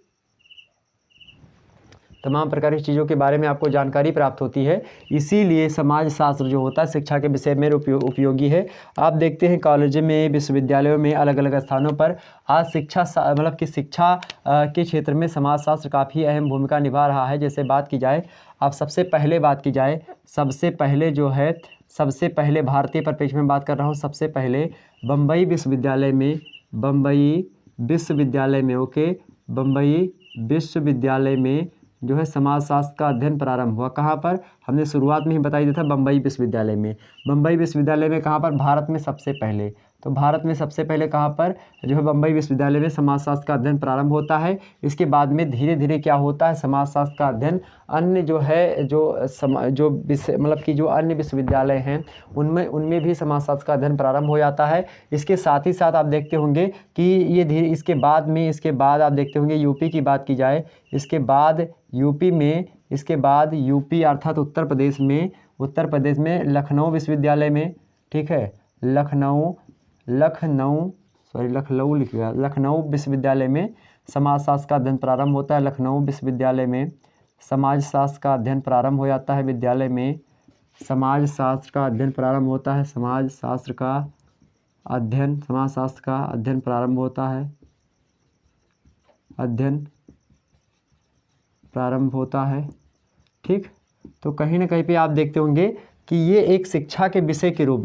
Speaker 1: तमाम प्रकार की चीज़ों के बारे में आपको जानकारी प्राप्त होती है। इसीलिए समाजशास्त्र जो होता है शिक्षा के विषय में उपयोगी है। आप देखते हैं कॉलेजों में, विश्वविद्यालयों में, अलग अलग स्थानों पर आज शिक्षा मतलब कि शिक्षा के क्षेत्र में समाजशास्त्र काफ़ी अहम भूमिका निभा रहा है। जैसे बात की जाए, अब सबसे पहले भारतीय परिप्रेक्ष्य में बात कर रहा हूँ। सबसे पहले बम्बई विश्वविद्यालय में जो है समाजशास्त्र का अध्ययन प्रारंभ हुआ। कहाँ पर? हमने शुरुआत में ही बता दिया था, बम्बई विश्वविद्यालय में। बम्बई विश्वविद्यालय में कहाँ पर? भारत में सबसे पहले। तो भारत में सबसे पहले कहाँ पर जो है बम्बई विश्वविद्यालय में समाजशास्त्र का अध्ययन प्रारंभ होता है। इसके बाद में धीरे धीरे क्या होता है, समाजशास्त्र का अध्ययन अन्य जो है जो विषय मतलब कि जो अन्य विश्वविद्यालय हैं उनमें भी समाजशास्त्र का अध्ययन प्रारंभ हो जाता है। इसके साथ ही साथ आप देखते होंगे कि ये धीरे इसके बाद आप देखते होंगे यूपी की बात की जाए, इसके बाद यूपी अर्थात उत्तर प्रदेश में लखनऊ विश्वविद्यालय में, ठीक है, लखनऊ विश्वविद्यालय में समाजशास्त्र का अध्ययन प्रारंभ होता है। लखनऊ विश्वविद्यालय में समाजशास्त्र का अध्ययन प्रारंभ हो जाता है। विद्यालय में समाजशास्त्र का अध्ययन प्रारंभ होता है। समाजशास्त्र का अध्ययन प्रारंभ होता है। ठीक, तो कहीं ना कहीं पे आप देखते होंगे कि ये एक शिक्षा के विषय के रूप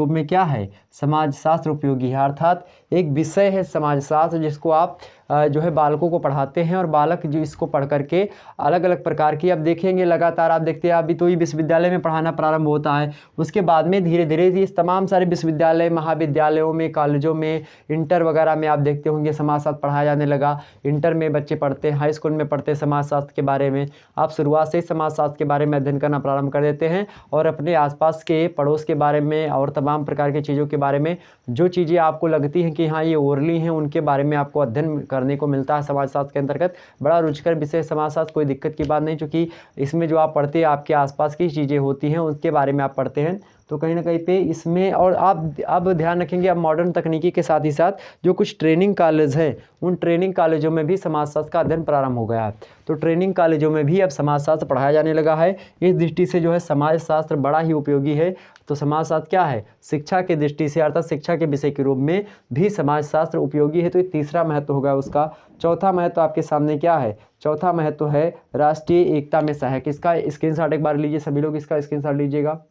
Speaker 1: में क्या है, समाजशास्त्र उपयोगी है। अर्थात एक विषय है समाजशास्त्र जिसको आप जो है बालकों को पढ़ाते हैं और बालक जो इसको पढ़ करके अलग अलग प्रकार की, अब देखेंगे लगातार आप देखते हैं अभी तो ये विश्वविद्यालय में पढ़ाना प्रारंभ होता है। उसके बाद में धीरे धीरे इस तमाम सारे विश्वविद्यालय, महाविद्यालयों में, कॉलेजों में, इंटर वगैरह में आप देखते होंगे समाजशास्त्र पढ़ाया जाने लगा। इंटर में बच्चे पढ़ते हैं, हाई स्कूल में पढ़ते हैं समाजशास्त्र के बारे में। आप शुरुआत से ही समाजशास्त्र के बारे में अध्ययन करना प्रारंभ कर देते हैं और अपने आसपास के पड़ोस के बारे में और तमाम प्रकार की चीज़ों के बारे में जो चीज़ें आपको लगती हैं कि हाँ ये ओरली हैं, उनके बारे में आपको अध्ययन करने को मिलता है समाजशास्त्र के अंतर्गत। बड़ा रुचिकर विषय समाजशास्त्र, कोई दिक्कत की बात नहीं, क्योंकि इसमें जो आप पढ़ते हैं आपके आसपास की चीज़ें होती हैं उसके बारे में आप पढ़ते हैं। तो कहीं ना कहीं पे इसमें, और आप अब ध्यान रखेंगे, अब मॉडर्न तकनीकी के साथ ही साथ जो कुछ ट्रेनिंग कॉलेज हैं उन ट्रेनिंग कॉलेजों में भी समाजशास्त्र का अध्ययन प्रारंभ हो गया है। तो ट्रेनिंग कॉलेजों में भी अब समाजशास्त्र पढ़ाया जाने लगा है। इस दृष्टि से जो है समाजशास्त्र बड़ा ही उपयोगी है। तो समाजशास्त्र क्या है, शिक्षा के दृष्टि से अर्थात शिक्षा के विषय के रूप में भी समाजशास्त्र उपयोगी है। तो ये तीसरा महत्व होगा उसका। चौथा महत्व आपके सामने क्या है, चौथा महत्व है राष्ट्रीय एकता में सहायक। इसका स्क्रीनशॉट एक बार लीजिए सभी लोग, इसका स्क्रीनशॉट लीजिएगा।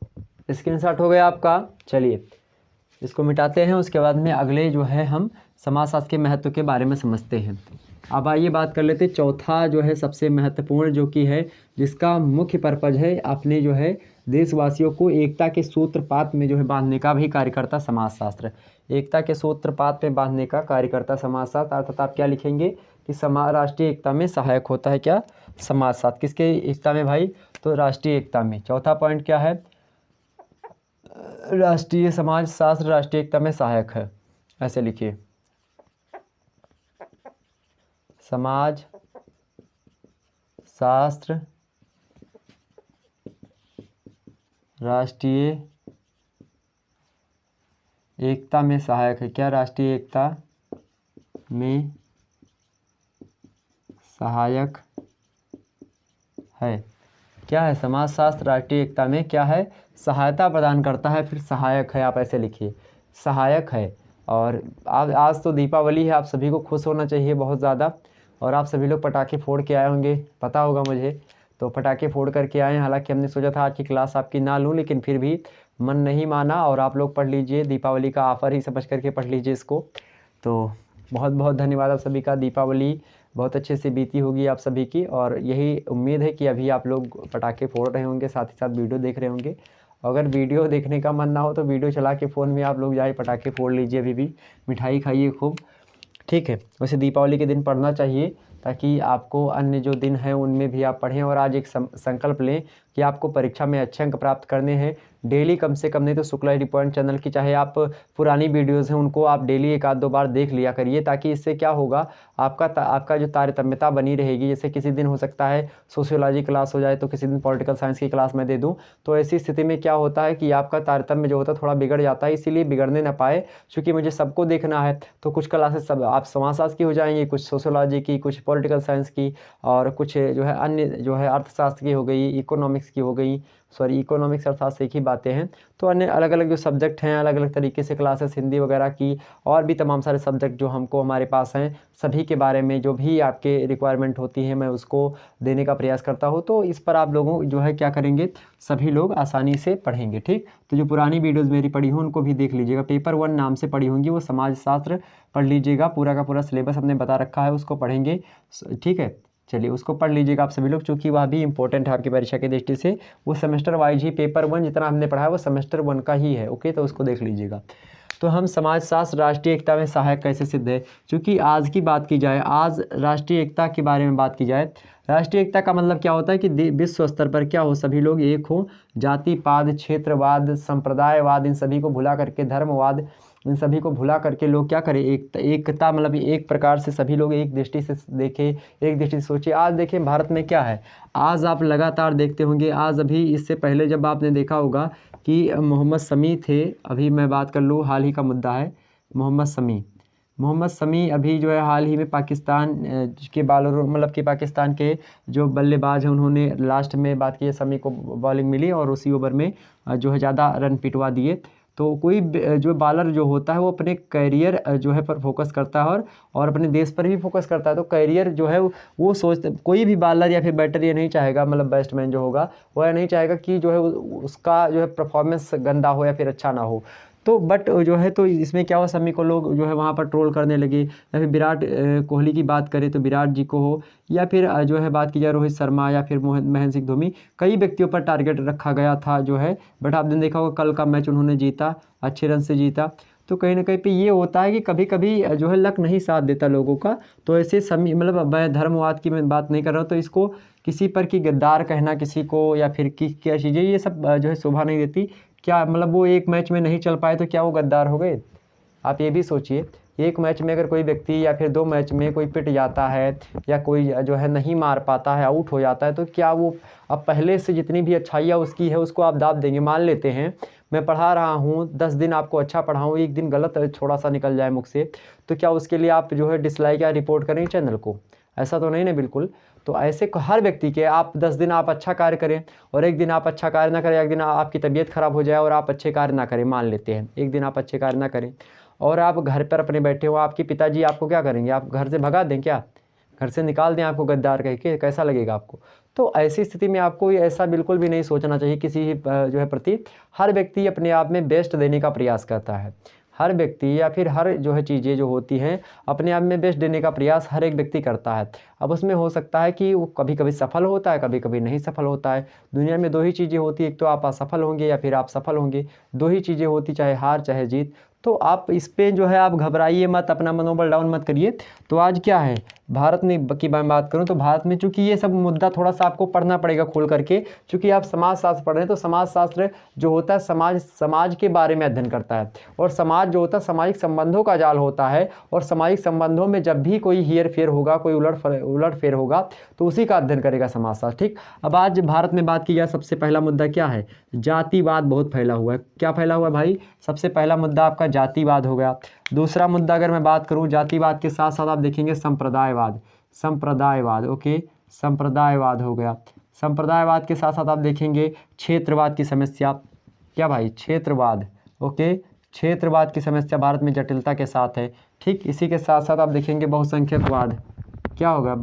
Speaker 1: स्क्रीनशॉट हो गया आपका। चलिए इसको मिटाते हैं, उसके बाद में अगले जो है हम समाजशास्त्र के महत्व के बारे में समझते हैं। अब आइए बात कर लेते हैं चौथा जो है सबसे महत्वपूर्ण, जो कि है जिसका मुख्य पर्पज है अपने जो है देशवासियों को एकता के सूत्रपात में जो है बांधने का भी कार्य करता समाजशास्त्र। एकता के सूत्रपात में बांधने का कार्य करता समाजशास्त्र। अर्थात आप क्या लिखेंगे कि राष्ट्रीय एकता में सहायक होता है क्या, समाजशास्त्र। किसके एकता में भाई, तो राष्ट्रीय एकता में। चौथा पॉइंट क्या है, राष्ट्रीय समाजशास्त्र राष्ट्रीय एकता में सहायक है। ऐसे लिखिए, समाज शास्त्र राष्ट्रीय एकता में सहायक है। क्या, राष्ट्रीय एकता में सहायक है। क्या है, समाजशास्त्र राष्ट्रीय एकता में क्या है, सहायता प्रदान करता है। फिर सहायक है, आप ऐसे लिखिए, सहायक है। और आज तो दीपावली है, आप सभी को खुश होना चाहिए बहुत ज़्यादा। और आप सभी लोग पटाखे फोड़ के आए होंगे, पता होगा मुझे, तो पटाखे फोड़ करके आए हैं। हालांकि हमने सोचा था आज की क्लास आपकी ना लूँ, लेकिन फिर भी मन नहीं माना। और आप लोग पढ़ लीजिए, दीपावली का ऑफ़र ही समझ करके पढ़ लीजिए इसको। तो बहुत बहुत धन्यवाद आप सभी का। दीपावली बहुत अच्छे से बीती होगी आप सभी की, और यही उम्मीद है कि अभी आप लोग पटाखे फोड़ रहे होंगे, साथ ही साथ वीडियो देख रहे होंगे। अगर वीडियो देखने का मन ना हो तो वीडियो चला के फ़ोन में आप लोग जाए पटाखे फोड़ लीजिए, अभी भी मिठाई खाइए खूब, ठीक है। वैसे दीपावली के दिन पढ़ना चाहिए ताकि आपको अन्य जो दिन हैं उनमें भी आप पढ़ें। और आज एक संकल्प लें कि आपको परीक्षा में अच्छे अंक प्राप्त करने हैं। डेली कम से कम नहीं तो शुक्ला स्टडी पॉइंट चैनल की चाहे आप पुरानी वीडियोज़ हैं उनको आप डेली एक आध दो बार देख लिया करिए, ताकि इससे क्या होगा, आपका जो तारतम्यता बनी रहेगी। जैसे किसी दिन हो सकता है सोशियोलॉजी क्लास हो जाए तो किसी दिन पॉलिटिकल साइंस की क्लास मैं दे दूँ, तो ऐसी स्थिति में क्या होता है कि आपका तारतम्य जो होता है थोड़ा बिगड़ जाता है। इसीलिए बिगड़ने ना पाए, क्योंकि मुझे सबको देखना है, तो कुछ क्लासेस सब आप समाजशास्त्र की हो जाएंगी, कुछ सोशियोलॉजी की, कुछ पॉलिटिकल साइंस की, और कुछ जो है अन्य जो है अर्थशास्त्र की हो गई, इकोनॉमिक्स की हो गई, सॉरी इकोनॉमिक्स अर्थशास्त्र एक ही बातें हैं। तो अन्य अलग अलग जो सब्जेक्ट हैं, अलग अलग तरीके से क्लासेस हिंदी वगैरह की, और भी तमाम सारे सब्जेक्ट जो हमको हमारे पास हैं, सभी के बारे में जो भी आपके रिक्वायरमेंट होती है मैं उसको देने का प्रयास करता हूँ। तो इस पर आप लोगों जो है क्या करेंगे, सभी लोग आसानी से पढ़ेंगे। ठीक, तो जो पुरानी वीडियोज़ मेरी पढ़ी हों उनको भी देख लीजिएगा। पेपर 1 नाम से पढ़ी होंगी, वो समाजशास्त्र पढ़ लीजिएगा, पूरा का पूरा सिलेबस हमने बता रखा है, उसको पढ़ेंगे। ठीक है, चलिए उसको पढ़ लीजिएगा आप सभी लोग, चूँकि वह भी इंपॉर्टेंट है आपकी परीक्षा की दृष्टि से। वो सेमेस्टर वाइज ही पेपर 1 जितना हमने पढ़ा है वो सेमेस्टर 1 का ही है। ओके, तो उसको देख लीजिएगा। तो हम समाजशास्त्र राष्ट्रीय एकता में सहायक कैसे सिद्ध है, क्योंकि आज की बात की जाए, आज राष्ट्रीय एकता के बारे में बात की जाए, राष्ट्रीय एकता का मतलब क्या होता है कि विश्व स्तर पर क्या हो, सभी लोग एक हो, जातिवाद, क्षेत्रवाद, संप्रदायवाद, इन सभी को भुला करके, धर्मवाद, इन सभी को भुला करके लोग क्या करें, एकता मतलब एक प्रकार से सभी लोग एक दृष्टि से देखें, एक दृष्टि से सोचिए। आज देखें भारत में क्या है, आज आप लगातार देखते होंगे, आज अभी इससे पहले जब आपने देखा होगा कि मोहम्मद शमी थे, अभी मैं बात कर लूँ, हाल ही का मुद्दा है मोहम्मद शमी अभी जो है हाल ही में पाकिस्तान के बॉलरों मतलब कि पाकिस्तान के जो बल्लेबाज हैं उन्होंने लास्ट में बात की, शमी को बॉलिंग मिली और उसी ओवर में जो है ज़्यादा रन पिटवा दिए। तो कोई जो बॉलर जो होता है वो अपने कैरियर जो है पर फोकस करता है, और अपने देश पर भी फोकस करता है। तो कैरियर जो है वो सोचते, कोई भी बॉलर या फिर बैटर ये नहीं चाहेगा, मतलब बैट्समैन जो होगा वो नहीं चाहेगा कि जो है उसका जो है परफॉर्मेंस गंदा हो या फिर अच्छा ना हो। तो बट जो है तो इसमें क्या हुआ, शमी को लोग जो है वहाँ पर ट्रोल करने लगे, या फिर विराट कोहली की बात करें तो विराट जी को हो, या फिर जो है बात की जाए रोहित शर्मा या फिर महेंद्र सिंह धोनी, कई व्यक्तियों पर टारगेट रखा गया था जो है। बट आपने देखा होगा कल का मैच उन्होंने जीता, अच्छे रन से जीता। तो कहीं ना कहीं पे ये होता है कि कभी कभी जो है लक नहीं साथ देता लोगों का। तो ऐसे समय मतलब मैं धर्मवाद की मैं बात नहीं कर रहा हूँ, तो इसको किसी पर कि गद्दार कहना किसी को या फिर कि क्या चीज़ें, ये सब जो है शोभा नहीं देती। क्या मतलब वो एक मैच में नहीं चल पाए तो क्या वो गद्दार हो गए? आप ये भी सोचिए, एक मैच में अगर कोई व्यक्ति या फिर 2 मैच में कोई पिट जाता है या कोई जो है नहीं मार पाता है, आउट हो जाता है, तो क्या वो अब पहले से जितनी भी अच्छाइयाँ उसकी है उसको आप दाब देंगे? मान लेते हैं मैं पढ़ा रहा हूँ, 10 दिन आपको अच्छा पढ़ाऊँ, एक दिन गलत थोड़ा सा निकल जाए मुझ से, तो क्या उसके लिए आप जो है डिसलाइक या रिपोर्ट करें चैनल को? ऐसा तो नहीं ना, बिल्कुल। तो ऐसे हर व्यक्ति के आप 10 दिन आप अच्छा कार्य करें और एक दिन आप अच्छा कार्य ना करें, एक दिन आपकी तबीयत खराब हो जाए और आप अच्छे कार्य ना करें, मान लेते हैं एक दिन आप अच्छे कार्य ना करें और आप घर पर अपने बैठे हो, आपके पिताजी आपको क्या करेंगे? आप घर से भगा दें क्या? घर से निकाल दें आपको गद्दार कह के? कैसा लगेगा आपको? तो ऐसी स्थिति में आपको ऐसा बिल्कुल भी नहीं सोचना चाहिए किसी जो है प्रति। हर व्यक्ति अपने आप में बेस्ट देने का प्रयास करता है, हर व्यक्ति या फिर हर जो है चीज़ें जो होती हैं अपने आप में बेस्ट देने का प्रयास हर एक व्यक्ति करता है। अब उसमें हो सकता है कि वो कभी कभी सफल होता है, कभी कभी नहीं सफल होता है। दुनिया में 2 ही चीज़ें होती है, एक तो आप असफल होंगे या फिर आप सफल होंगे, 2 ही चीज़ें होती, चाहे हार चाहे जीत। तो आप इस पे जो है आप घबराइए मत, अपना मनोबल डाउन मत करिए। तो आज क्या है, भारत में की मैं बात करूं तो भारत में चूंकि ये सब मुद्दा थोड़ा सा आपको पढ़ना पड़ेगा खोल करके, चूंकि आप समाजशास्त्र पढ़ रहे हैं। तो समाजशास्त्र जो होता है समाज के बारे में अध्ययन करता है, और समाज जो होता है सामाजिक संबंधों का जाल होता है, और सामाजिक संबंधों में जब भी कोई हेर फेर होगा, कोई उलट फेर होगा, तो उसी का अध्ययन करेगा समाजशास्त्र। ठीक, अब आज भारत में बात की जाए, सबसे पहला मुद्दा क्या है, जातिवाद बहुत फैला हुआ है। क्या फैला हुआ है भाई? सबसे पहला मुद्दा आपका जातिवाद हो गया। दूसरा मुद्दा अगर मैं बात करूं, जातिवाद के साथ साथ आप देखेंगे संप्रदायवाद। ओके, संप्रदायवाद हो गया। संप्रदायवाद के साथ साथ आप देखेंगे क्षेत्रवाद की समस्या। क्या भाई? क्षेत्रवाद। ओके, क्षेत्रवाद की समस्या भारत में जटिलता के साथ है। ठीक, इसी के साथ साथ आप देखेंगे बहुसंख्यकवाद। क्या होगा?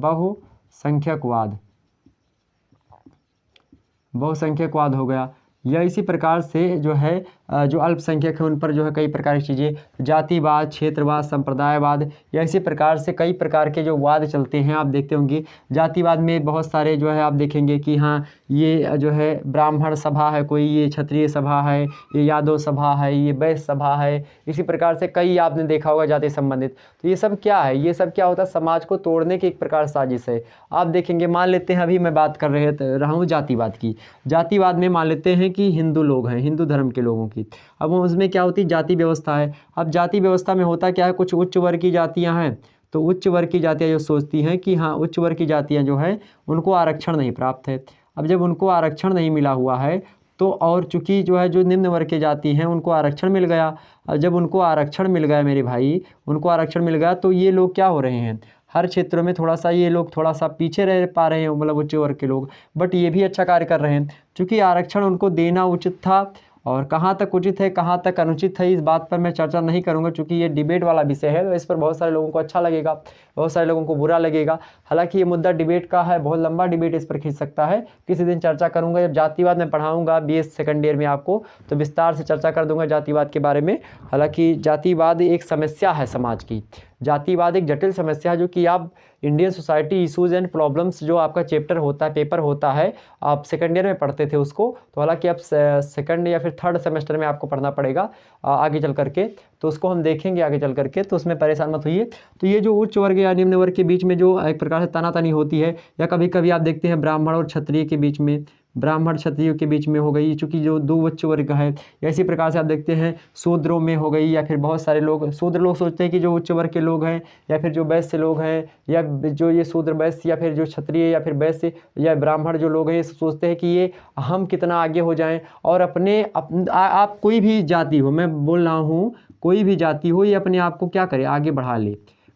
Speaker 1: बहुसंख्यकवाद हो गया। या इसी प्रकार से जो है जो अल्पसंख्यक हैं उन पर जो है कई प्रकार की चीज़ें, जातिवाद, क्षेत्रवाद, संप्रदायवाद, या इसी प्रकार से कई प्रकार के जो वाद चलते हैं आप देखते होंगे। जातिवाद में बहुत सारे जो है आप देखेंगे कि हाँ ये जो है ब्राह्मण सभा है, कोई ये क्षत्रिय सभा है, ये यादव सभा है, ये वैश्य सभा है, इसी प्रकार से कई आपने देखा होगा जाति संबंधित। तो ये सब क्या है, ये सब क्या होता है, समाज को तोड़ने की एक प्रकार साजिश है। आप देखेंगे, मान लेते हैं अभी मैं बात कर रहा हूँ जातिवाद की। जातिवाद में मान लेते हैं कि हिंदू लोग हैं, हिंदू धर्म के लोगों की, अब उसमें क्या होती है, जाति व्यवस्था है। अब जाति व्यवस्था में होता क्या है, कुछ उच्च वर्ग की जातियाँ हैं, तो उच्च वर्ग की जातियाँ जो सोचती हैं कि हाँ उच्च वर्ग की जातियाँ जो हैं उनको आरक्षण नहीं प्राप्त है। अब जब उनको आरक्षण नहीं मिला हुआ है तो, और चूँकि जो है जो निम्न वर्ग की जाति हैं उनको आरक्षण मिल गया, और जब उनको आरक्षण मिल गया मेरे भाई, उनको आरक्षण मिल गया, तो ये लोग क्या हो रहे हैं, हर क्षेत्रों में थोड़ा सा ये लोग थोड़ा सा पीछे रह पा रहे हैं, मतलब उच्च वर्ग के लोग, बट ये भी अच्छा कार्य कर रहे हैं। चूँकि आरक्षण उनको देना उचित था, और कहाँ तक उचित है कहाँ तक अनुचित है इस बात पर मैं चर्चा नहीं करूँगा, क्योंकि ये डिबेट वाला विषय है, तो इस पर बहुत सारे लोगों को अच्छा लगेगा, बहुत सारे लोगों को बुरा लगेगा। हालांकि ये मुद्दा डिबेट का है, बहुत लंबा डिबेट इस पर खींच सकता है, किसी दिन चर्चा करूँगा। जब जातिवाद में पढ़ाऊँगा BS सेकंड ईयर में आपको, तो विस्तार से चर्चा कर दूँगा जातिवाद के बारे में। हालांकि जातिवाद एक समस्या है समाज की, जातिवाद एक जटिल समस्या है, जो कि आप Indian society issues and problems जो आपका चैप्टर होता है, पेपर होता है, आप सेकंड ईयर में पढ़ते थे उसको, तो हालांकि आप सेकंड या फिर थर्ड सेमेस्टर में आपको पढ़ना पड़ेगा आगे चल करके, तो उसको हम देखेंगे आगे चल करके, तो उसमें परेशान मत होइए। तो ये जो उच्च वर्ग या निम्न वर्ग के बीच में जो एक प्रकार से तनातनी होती है, या कभी कभी आप देखते हैं ब्राह्मण और क्षत्रिय के बीच में, ब्राह्मण क्षत्रियों के बीच में हो गई, चूँकि जो दो उच्च वर्ग है, या इसी प्रकार से आप देखते हैं शूद्रों में हो गई, या फिर बहुत सारे लोग शूद्र लोग सोचते हैं कि जो उच्च वर्ग के लोग हैं, या फिर जो वैश्य लोग हैं, या जो ये शूद्र वैश्य, या फिर जो क्षत्रिय या फिर वैश्य या ब्राह्मण जो लोग हैं, ये सोचते हैं कि ये हम कितना आगे हो जाएं, और आप कोई भी जाति हो, मैं बोल रहा हूँ कोई भी जाति हो, ये अपने आप को क्या करे, आगे बढ़ा ले,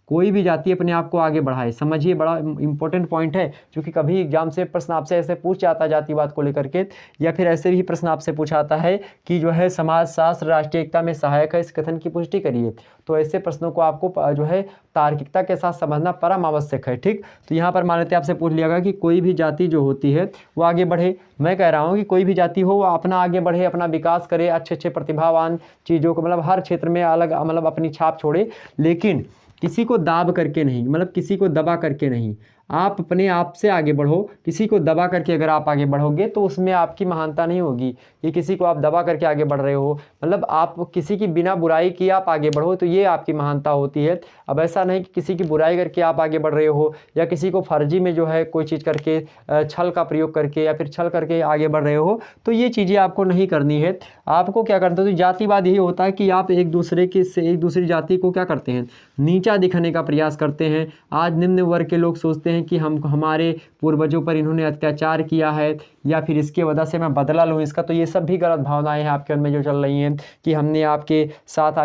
Speaker 1: कोई भी जाति अपने आप को आगे बढ़ाए, समझिए बड़ा इंपॉर्टेंट पॉइंट है। क्योंकि कभी एग्जाम से प्रश्न आपसे ऐसे पूछ जाता है जातिवाद को लेकर के, या फिर ऐसे भी प्रश्न आपसे पूछा आता है कि जो है समाज शास्त्र राष्ट्रीय एकता में सहायक है, इस कथन की पुष्टि करिए। तो ऐसे प्रश्नों को आपको जो है तार्किकता के साथ समझना परम आवश्यक है, ठीक। तो यहाँ पर मान लेते हैं आपसे पूछ लिया गया कि कोई भी जाति जो होती है वो आगे बढ़े। मैं कह रहा हूँ कि कोई भी जाति हो वो अपना आगे बढ़े, अपना विकास करे, अच्छे अच्छे प्रतिभावान चीज़ों को, मतलब हर क्षेत्र में अलग मतलब अपनी छाप छोड़े, लेकिन किसी को दाब करके नहीं, मतलब किसी को दबा करके नहीं। आप अपने आप से आगे बढ़ो, किसी को दबा करके अगर आप आगे बढ़ोगे तो उसमें आपकी महानता नहीं होगी। ये किसी को आप दबा करके आगे बढ़ रहे हो, मतलब आप किसी की बिना बुराई किए आप आगे बढ़ो, तो ये आपकी महानता होती है। अब ऐसा नहीं कि किसी की बुराई करके आप आगे बढ़ रहे हो, या किसी को फर्जी में जो है कोई चीज़ करके छल का प्रयोग करके या फिर छल करके आगे बढ़ रहे हो, तो ये चीज़ें आपको नहीं करनी है। आपको क्या करना है, तो जातिवाद यही होता है कि आप एक दूसरी जाति को क्या करते हैं, नीचा दिखाने का प्रयास करते हैं। आज निम्न वर्ग के लोग सोचते हैं कि हमारे पूर्वजों पर इन्होंने अत्याचार किया है, या फिर इसके वजह से मैं बदला लूँ इसका, तो ये सब भी गलत भावनाएं हैं आपके मन में जो चल रही हैं कि हमने आपके साथ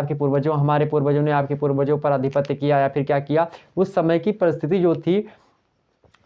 Speaker 1: हमारे पूर्वजों ने आपके पूर्वजों पर आधिपत्य किया, या फिर क्या किया। उस समय की परिस्थिति जो थी,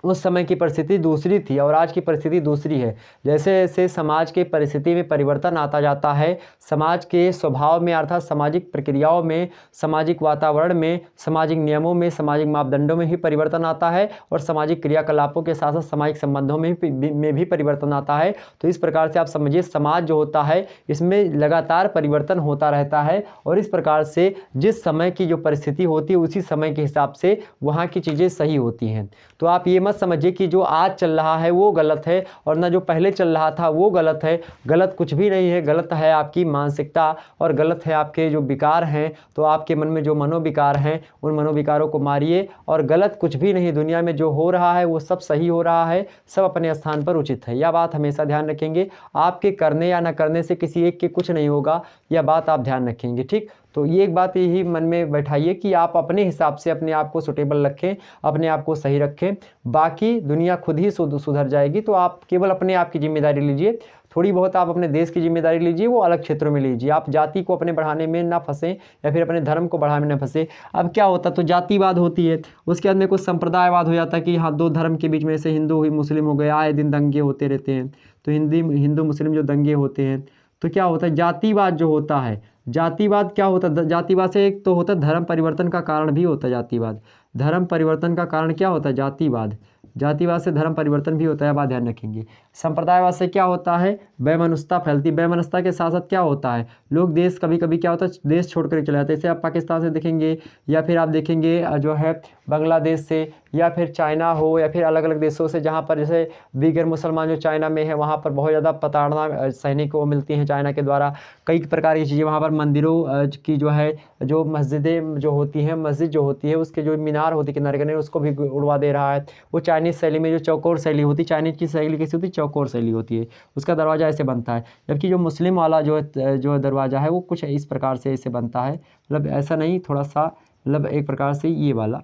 Speaker 1: उस समय की परिस्थिति दूसरी थी और आज की परिस्थिति दूसरी है। जैसे जैसे समाज के परिस्थिति में परिवर्तन आता जाता है, समाज के स्वभाव में अर्थात सामाजिक प्रक्रियाओं में, सामाजिक वातावरण में, सामाजिक नियमों में, सामाजिक मापदंडों में भी परिवर्तन आता है, और सामाजिक क्रियाकलापों के साथ साथ सामाजिक संबंधों में भी परिवर्तन आता है। तो इस प्रकार से आप समझिए समाज जो होता है इसमें लगातार परिवर्तन होता रहता है, और इस प्रकार से जिस समय की जो परिस्थिति होती है उसी समय के हिसाब से वहाँ की चीज़ें सही होती हैं। तो आप ये मत समझिए कि जो आज चल रहा है वो गलत है, और ना जो पहले चल रहा था वो गलत है। गलत कुछ भी नहीं है, गलत है आपकी मानसिकता, और गलत है आपके जो विकार हैं। तो आपके मन में जो मनोविकार हैं उन मनोविकारों को मारिए, और गलत कुछ भी नहीं, दुनिया में जो हो रहा है वो सब सही हो रहा है, सब अपने स्थान पर उचित है। यह बात हमेशा ध्यान रखेंगे, आपके करने या न करने से किसी एक के कुछ नहीं होगा, यह बात आप ध्यान रखेंगे, ठीक। तो ये एक बात यही मन में बैठाइए कि आप अपने हिसाब से अपने आप को सुटेबल रखें, अपने आप को सही रखें, बाकी दुनिया खुद ही सुधर जाएगी। तो आप केवल अपने आप की जिम्मेदारी लीजिए, थोड़ी बहुत आप अपने देश की जिम्मेदारी लीजिए, वो अलग क्षेत्रों में लीजिए। आप जाति को अपने बढ़ाने में ना फंसें, या फिर अपने धर्म को बढ़ाने में ना फंसे। अब क्या होता, तो जातिवाद होती है, उसके बाद में कुछ संप्रदायवाद हो जाता है कि हाँ दो धर्म के बीच में, जैसे हिंदू हुई मुस्लिम हो गए, आए दिन दंगे होते रहते हैं। तो हिंदू मुस्लिम जो दंगे होते हैं, तो क्या होता है, जातिवाद जो होता है, जातिवाद क्या होता है, जातिवाद से एक तो होता है धर्म परिवर्तन का कारण भी होता है जातिवाद। धर्म परिवर्तन का कारण क्या होता है, जातिवाद। जातिवाद से धर्म परिवर्तन भी होता है, बात ध्यान रखेंगे। संप्रदायवाद से क्या होता है, वैमनस्यता फैलती। वैमनस्यता के साथ साथ क्या होता है, लोग देश कभी कभी क्या होता है देश छोड़ कर चले जाते हैं। जैसे आप पाकिस्तान से देखेंगे या फिर आप देखेंगे जो है बांग्लादेश से या फिर चाइना हो या फिर अलग अलग देशों से, जहाँ पर जैसे बीगर मुसलमान जो चाइना में है वहाँ पर बहुत ज़्यादा प्रताड़ना सैनिकों को मिलती हैं चाइना के द्वारा। कई प्रकार की चीज़ें वहाँ पर मंदिरों की जो है जो मस्जिदें जो होती हैं, मस्जिद जो होती है उसके जो मीनार होती है किनारे किनारे उसको भी उड़वा दे रहा है। वो चाइनीज़ शैली में जो चौकोर शैली होती है, चाइनीज़ की शैली कैसी होती है, चौकोर शैली होती है, उसका दरवाज़ा ऐसे बनता है। जबकि जो मुस्लिम वाला जो दरवाज़ा है वो कुछ इस प्रकार से ऐसे बनता है, मतलब ऐसा नहीं, थोड़ा सा मतलब एक प्रकार से ये वाला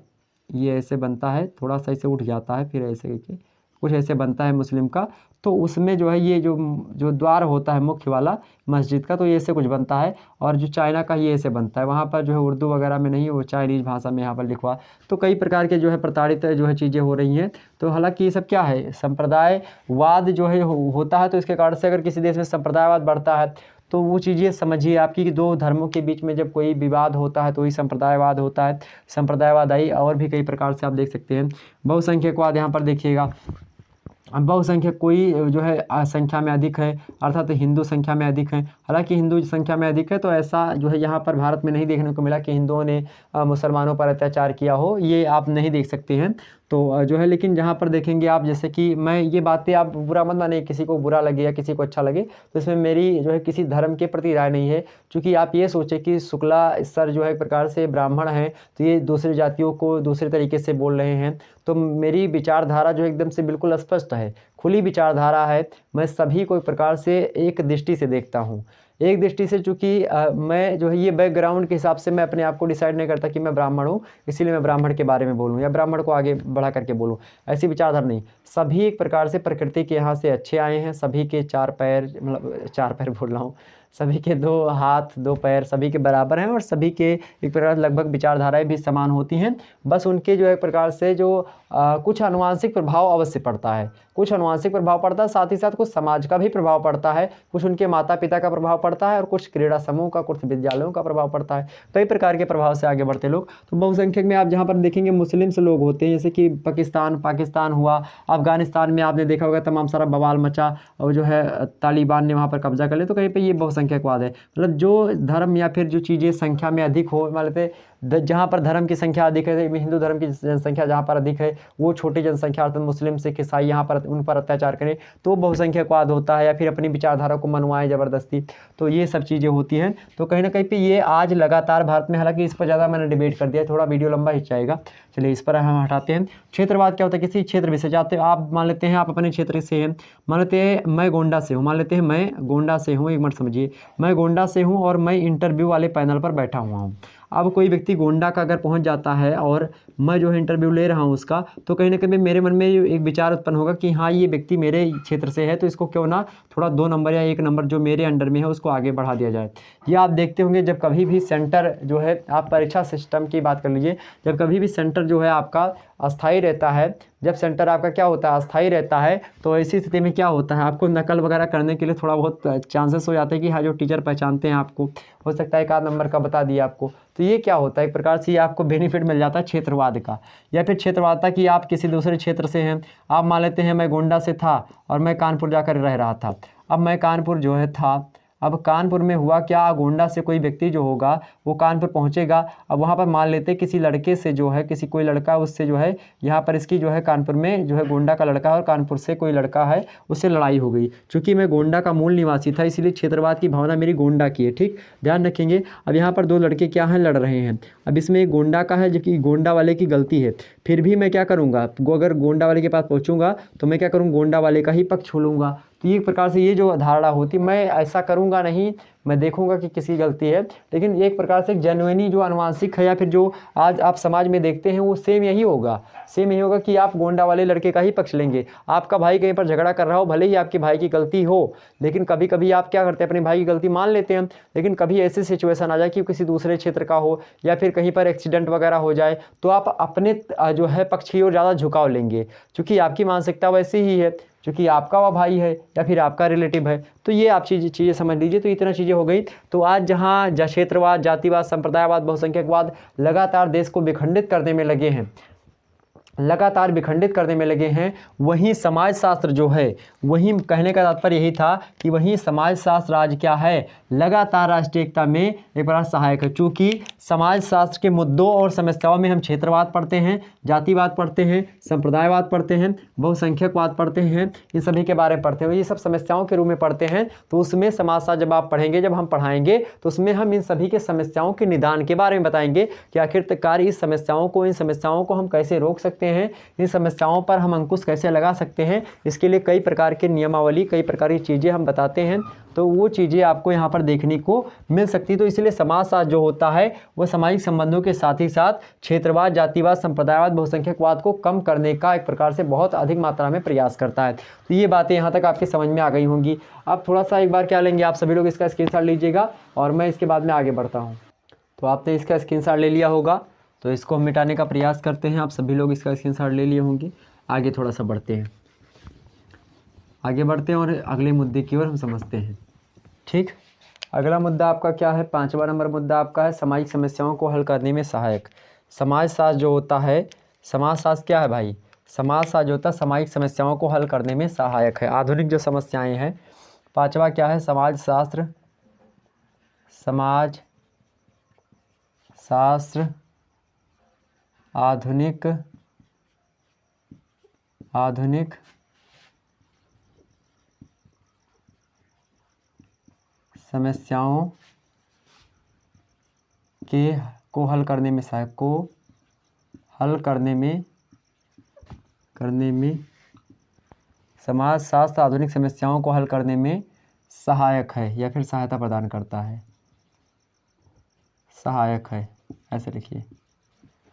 Speaker 1: ये ऐसे बनता है, थोड़ा सा ऐसे उठ जाता है, फिर ऐसे करके कुछ ऐसे बनता है मुस्लिम का। तो उसमें जो है ये जो द्वार होता है मुख्य वाला मस्जिद का, तो ये ऐसे कुछ बनता है। और जो चाइना का ये ऐसे बनता है, वहाँ पर जो है उर्दू वगैरह में नहीं, वो चाइनीज़ भाषा में यहाँ पर लिखवा। तो कई प्रकार के जो है प्रताड़ित जो है चीज़ें हो रही हैं। तो हालांकि ये सब क्या है, संप्रदायवाद जो है होता है। तो इसके कारण से अगर किसी देश में संप्रदायवाद बढ़ता है तो वो चीज़ें समझिए आपकी कि दो धर्मों के बीच में जब कोई विवाद होता है तो वही संप्रदायवाद होता है। संप्रदायवाद आई और भी कई प्रकार से आप देख सकते हैं। बहुसंख्यकवाद यहाँ पर देखिएगा, अब बहुसंख्यक कोई जो है संख्या में अधिक है, अर्थात हिंदू संख्या में अधिक है। हालांकि हिंदू संख्या में अधिक है तो ऐसा जो है यहाँ पर भारत में नहीं देखने को मिला कि हिंदुओं ने मुसलमानों पर अत्याचार किया हो, ये आप नहीं देख सकते हैं। तो जो है लेकिन जहाँ पर देखेंगे आप, जैसे कि मैं ये बातें आप बुरा मत मानिए, किसी को बुरा लगे या किसी को अच्छा लगे, तो इसमें मेरी जो है किसी धर्म के प्रति राय नहीं है। क्योंकि आप ये सोचें कि शुक्ला सर जो है एक प्रकार से ब्राह्मण हैं तो ये दूसरी जातियों को दूसरे तरीके से बोल रहे हैं। तो मेरी विचारधारा जो एकदम से बिल्कुल स्पष्ट है, खुली विचारधारा है। मैं सभी को एक प्रकार से एक दृष्टि से देखता हूँ, एक दृष्टि से। चूँकि मैं जो है ये बैकग्राउंड के हिसाब से मैं अपने आप को डिसाइड नहीं करता कि मैं ब्राह्मण हूँ इसीलिए मैं ब्राह्मण के बारे में बोलूँ या ब्राह्मण को आगे बढ़ा करके बोलूँ, ऐसी विचारधारा नहीं। सभी एक प्रकार से प्रकृति के यहाँ से अच्छे आए हैं, सभी के चार पैर, मतलब चार पैर बोल रहा हूँ, सभी के दो हाथ दो पैर सभी के बराबर हैं और सभी के एक प्रकार लगभग विचारधाराएं भी समान होती हैं। बस उनके जो एक प्रकार से जो कुछ आनुवांशिक प्रभाव अवश्य पड़ता है, कुछ आनुवांशिक प्रभाव पड़ता है, साथ ही साथ कुछ समाज का भी प्रभाव पड़ता है, कुछ उनके माता पिता का प्रभाव पड़ता है और कुछ क्रीड़ा समूह का, कुछ विद्यालयों का प्रभाव पड़ता है। कई प्रकार के प्रभाव से आगे बढ़ते लोग। तो बहुसंख्यक में आप जहाँ पर देखेंगे मुस्लिम्स लोग होते हैं, जैसे कि पाकिस्तान हुआ, अफगानिस्तान में आपने देखा होगा तमाम सारा बवाल मचा और जो है तालिबान ने वहाँ पर कब्जा कर लिया। तो कहीं पर ये बहुसंख्यकवाद है, मतलब जो धर्म या फिर जो चीज़ें संख्या में अधिक हो, मान लेते जहाँ पर धर्म की संख्या अधिक है, हिंदू धर्म की जनसंख्या जहाँ पर अधिक है, वो छोटी जनसंख्या अर्थात मुस्लिम सिख ईसाई यहाँ पर उन पर अत्याचार करें तो बहुसंख्यकवाद होता है, या फिर अपनी विचारधारा को मनवाएं ज़बरदस्ती। तो ये सब चीज़ें होती हैं। तो कहीं ना कहीं पे ये आज लगातार भारत में, हालांकि इस पर ज़्यादा मैंने डिबेट कर दिया, थोड़ा वीडियो लंबा ही जाएगा, चलिए इस पर हम हटाते हैं। क्षेत्रवाद क्या होता है, किसी क्षेत्र विशेष जाते हो आप, मान लेते हैं आप अपने क्षेत्र से हैं, मान लेते हैं मैं गोंडा से हूँ, मान लेते हैं मैं गोंडा से हूँ, एक मिनट समझिए, मैं गोंडा से हूँ और मैं इंटरव्यू वाले पैनल पर बैठा हुआ हूँ। अब कोई व्यक्ति गोंडा का अगर पहुंच जाता है और मैं जो है इंटरव्यू ले रहा हूं उसका, तो कहीं ना कहीं मेरे मन में एक विचार उत्पन्न होगा कि हाँ ये व्यक्ति मेरे क्षेत्र से है, तो इसको क्यों ना थोड़ा 2 नंबर या 1 नंबर जो मेरे अंडर में है उसको आगे बढ़ा दिया जाए। ये आप देखते होंगे जब कभी भी सेंटर जो है, आप परीक्षा सिस्टम की बात कर लीजिए, जब कभी भी सेंटर जो है आपका अस्थाई रहता है, जब सेंटर आपका क्या होता है अस्थाई रहता है, तो ऐसी स्थिति में क्या होता है, आपको नकल वगैरह करने के लिए थोड़ा बहुत चांसेस हो जाते हैं कि हाँ जो टीचर पहचानते हैं आपको, हो सकता है 1 आध नंबर का बता दिया आपको। तो ये क्या होता है, एक प्रकार से ये आपको बेनिफिट मिल जाता है क्षेत्रवाद का, या फिर क्षेत्रवादता कि आप किसी दूसरे क्षेत्र से हैं। आप मान लेते हैं मैं गोंडा से था और मैं कानपुर जाकर रह रहा था। अब मैं कानपुर जो है था, अब कानपुर में हुआ क्या, गोंडा से कोई व्यक्ति जो होगा वो कानपुर पहुंचेगा। अब वहाँ पर मान लेते किसी लड़के से जो है, किसी कोई लड़का उससे जो है यहाँ पर इसकी जो है कानपुर में जो है गोंडा का लड़का है और कानपुर से कोई लड़का है, उससे लड़ाई हो गई। चूँकि मैं गोंडा का मूल निवासी था इसलिए क्षेत्रवाद की भावना मेरी गोंडा की है, ठीक ध्यान रखेंगे। अब यहाँ पर 2 लड़के क्या हैं, लड़ रहे हैं। अब इसमें एक गोंडा का है जो कि गोंडा वाले की गलती है, फिर भी मैं क्या करूँगा, अगर गोंडा वाले के पास पहुँचूँगा तो मैं क्या करूँ, गोंडा वाले का ही पक्ष छोड़ूंगा। तो ये एक प्रकार से ये जो धारणा होती, मैं ऐसा करूँगा नहीं, मैं देखूंगा कि किसी गलती है, लेकिन एक प्रकार से जेन्युइनी जो अनुवांशिक है या फिर जो आज आप समाज में देखते हैं वो सेम यही होगा, सेम यही होगा कि आप गोंडा वाले लड़के का ही पक्ष लेंगे। आपका भाई कहीं पर झगड़ा कर रहा हो, भले ही आपके भाई की गलती हो, लेकिन कभी कभी आप क्या करते हैं, अपने भाई की गलती मान लेते हैं, लेकिन कभी ऐसी सिचुएशन आ जाए कि किसी दूसरे क्षेत्र का हो या फिर कहीं पर एक्सीडेंट वगैरह हो जाए, तो आप अपने जो है पक्ष की ओर ज़्यादा झुकाव लेंगे, क्योंकि आपकी मानसिकता वैसी ही है, क्योंकि आपका वह भाई है या फिर आपका रिलेटिव है। तो ये आप चीज़ें समझ लीजिए। तो इतना चीज़ें हो गई। तो आज जहाँ क्षेत्रवाद, जातिवाद, संप्रदायवाद, बहुसंख्यकवाद लगातार देश को विखंडित करने में लगे हैं, लगातार विखंडित करने में लगे हैं, वहीं समाजशास्त्र जो है, वहीं कहने का तात्पर्य यही था कि वहीं समाजशास्त्र आज क्या है, लगातार राष्ट्रीय एकता में एक बड़ा सहायक है। चूँकि समाजशास्त्र के मुद्दों और समस्याओं में हम क्षेत्रवाद पढ़ते हैं, जातिवाद पढ़ते हैं, संप्रदायवाद पढ़ते हैं, बहुसंख्यकवाद पढ़ते हैं, इन सभी के बारे में पढ़ते हैं, ये सब समस्याओं के रूप में पढ़ते हैं। तो उसमें समाजशास्त्र जब आप पढ़ेंगे, जब हम पढ़ाएंगे, तो उसमें हम इन सभी के समस्याओं के निदान के बारे में बताएंगे कि आखिरकार इस समस्याओं को, इन समस्याओं को हम कैसे रोक सकते हैं, इन समस्याओं पर हम अंकुश कैसे लगा सकते हैं। इसके लिए कई प्रकार के नियमावली, कई प्रकार की चीज़ें हम बताते हैं, तो वो चीज़ें आपको यहाँ पर देखने को मिल सकती। तो इसलिए समाजशास्त्र जो होता है वह सामाजिक संबंधों के साथ ही साथ क्षेत्रवाद, जातिवाद, संप्रदायवाद, बहुसंख्यकवाद को कम करने का एक प्रकार से बहुत अधिक मात्रा में प्रयास करता है। तो ये बातें यहाँ तक आपके समझ में आ गई होंगी। अब थोड़ा सा एक बार क्या लेंगे, आप सभी लोग इसका स्क्रीनशॉट लीजिएगा और मैं इसके बाद में आगे बढ़ता हूँ। तो आपने इसका स्क्रीनशॉट ले लिया होगा, तो इसको हम मिटाने का प्रयास करते हैं। आप सभी लोग इसका स्क्रीनशॉट ले लिए होंगे। आगे थोड़ा सा बढ़ते हैं, आगे बढ़ते हैं और अगले मुद्दे की ओर हम समझते हैं। ठीक, अगला मुद्दा आपका क्या है, 5वां नंबर मुद्दा आपका है सामाजिक समस्याओं को हल करने में सहायक। समाजशास्त्र जो होता है, समाजशास्त्र क्या है भाई, समाजशास्त्र जो होता है सामाजिक समस्याओं को हल करने में सहायक है। आधुनिक जो समस्याएं हैं, 5वां क्या है, समाजशास्त्र, समाज शास्त्र आधुनिक समस्याओं को हल करने में सहायक, समाजशास्त्र आधुनिक समस्याओं को हल करने में सहायक है या फिर सहायता प्रदान करता है। सहायक है, ऐसे लिखिए,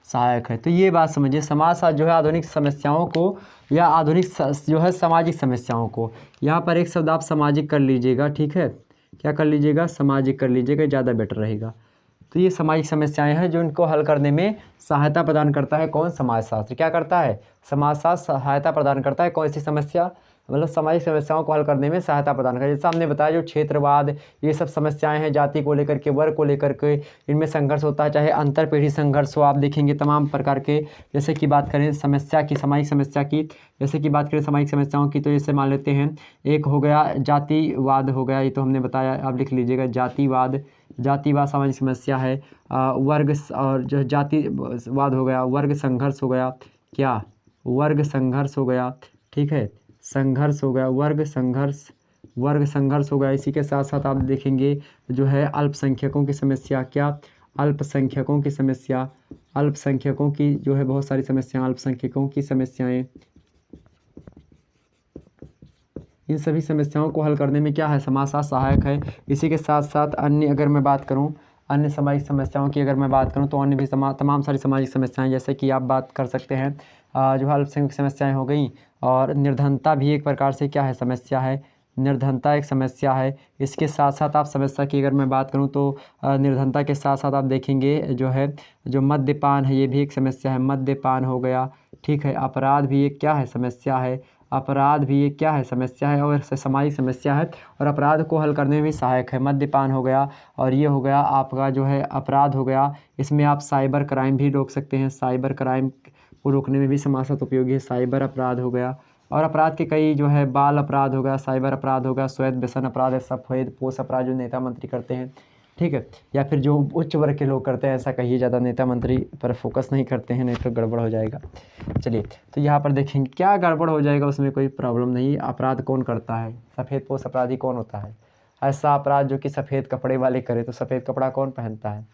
Speaker 1: सहायक है। तो ये बात समझिए, समाजशास्त्र जो है आधुनिक समस्याओं को या आधुनिक जो है सामाजिक समस्याओं को, यहाँ पर एक शब्द आप सामाजिक कर लीजिएगा, ठीक है, क्या कर लीजिएगा, सामाजिक कर लीजिएगा, ज़्यादा बेटर रहेगा। तो ये सामाजिक समस्याएं हैं जो इनको हल करने में सहायता प्रदान करता है। कौन, समाजशास्त्र। क्या करता है, समाजशास्त्र सहायता प्रदान करता है। कौन सी समस्या, मतलब सामाजिक समस्याओं को हल करने में सहायता प्रदान करता है। जैसे हमने बताया जो क्षेत्रवाद, ये सब समस्याएं हैं, जाति को लेकर के, वर्ग को लेकर के, इनमें संघर्ष होता है, चाहे अंतरपीढ़ी संघर्ष हो, आप देखेंगे तमाम प्रकार के। जैसे कि बात करें समस्या की, सामाजिक समस्या की, जैसे कि बात करें सामाजिक समस्याओं की, तो जैसे मान लेते हैं एक हो गया जातिवाद हो गया, ये तो हमने बताया, आप लिख लीजिएगा, जातिवाद सामाजिक समस्या है। वर्ग और जो जातिवाद हो गया, वर्ग संघर्ष हो गया, क्या, वर्ग संघर्ष हो गया, ठीक है, संघर्ष हो गया, वर्ग संघर्ष हो गया। इसी के साथ साथ आप देखेंगे जो है अल्पसंख्यकों की समस्या, क्या, अल्पसंख्यकों की समस्या, अल्पसंख्यकों की जो है बहुत सारी समस्याएं, अल्पसंख्यकों की समस्याएं, इन सभी समस्याओं को हल करने में क्या है, समाजशास्त्र सहायक है। इसी के साथ साथ अन्य, अगर मैं बात करूं अन्य सामाजिक समस्याओं की, अगर मैं बात करूं तो अन्य भी तमाम सारी सामाजिक समस्याएं, जैसे कि आप बात कर सकते हैं जो अल्पसंख्यक समस्याएं हो गई, और निर्धनता भी एक प्रकार से क्या है, समस्या है, निर्धनता एक समस्या है। इसके साथ साथ आप समस्या की अगर मैं बात करूं तो निर्धनता के साथ साथ आप देखेंगे जो है जो मद्यपान है, ये भी एक समस्या है, मद्यपान हो गया, ठीक है। अपराध भी एक क्या है, समस्या है, अपराध भी एक क्या है, समस्या है और सामाजिक समस्या है, और अपराध को हल करने में भी सहायक है। मद्यपान हो गया, और ये हो गया आपका जो है अपराध हो गया। इसमें आप साइबर क्राइम भी रोक सकते हैं, साइबर क्राइम को रोकने में भी समाजशास्त्र उपयोगी है। साइबर अपराध हो गया, और अपराध के कई जो है बाल अपराध हो गया, साइबर अपराध हो गया, श्वेत व्यसन अपराध है, सफेद पोष अपराध जो नेता मंत्री करते हैं, ठीक है, या फिर जो उच्च वर्ग के लोग करते हैं, ऐसा कहिए, ज़्यादा नेता मंत्री पर फोकस नहीं करते हैं, नहीं तो गड़बड़ हो जाएगा। चलिए, तो यहाँ पर देखेंगे क्या गड़बड़ हो जाएगा, उसमें कोई प्रॉब्लम नहीं। अपराध कौन करता है, सफ़ेद पोष अपराधी कौन होता है, ऐसा अपराध जो कि सफ़ेद कपड़े वाले करे, तो सफ़ेद कपड़ा कौन पहनता है,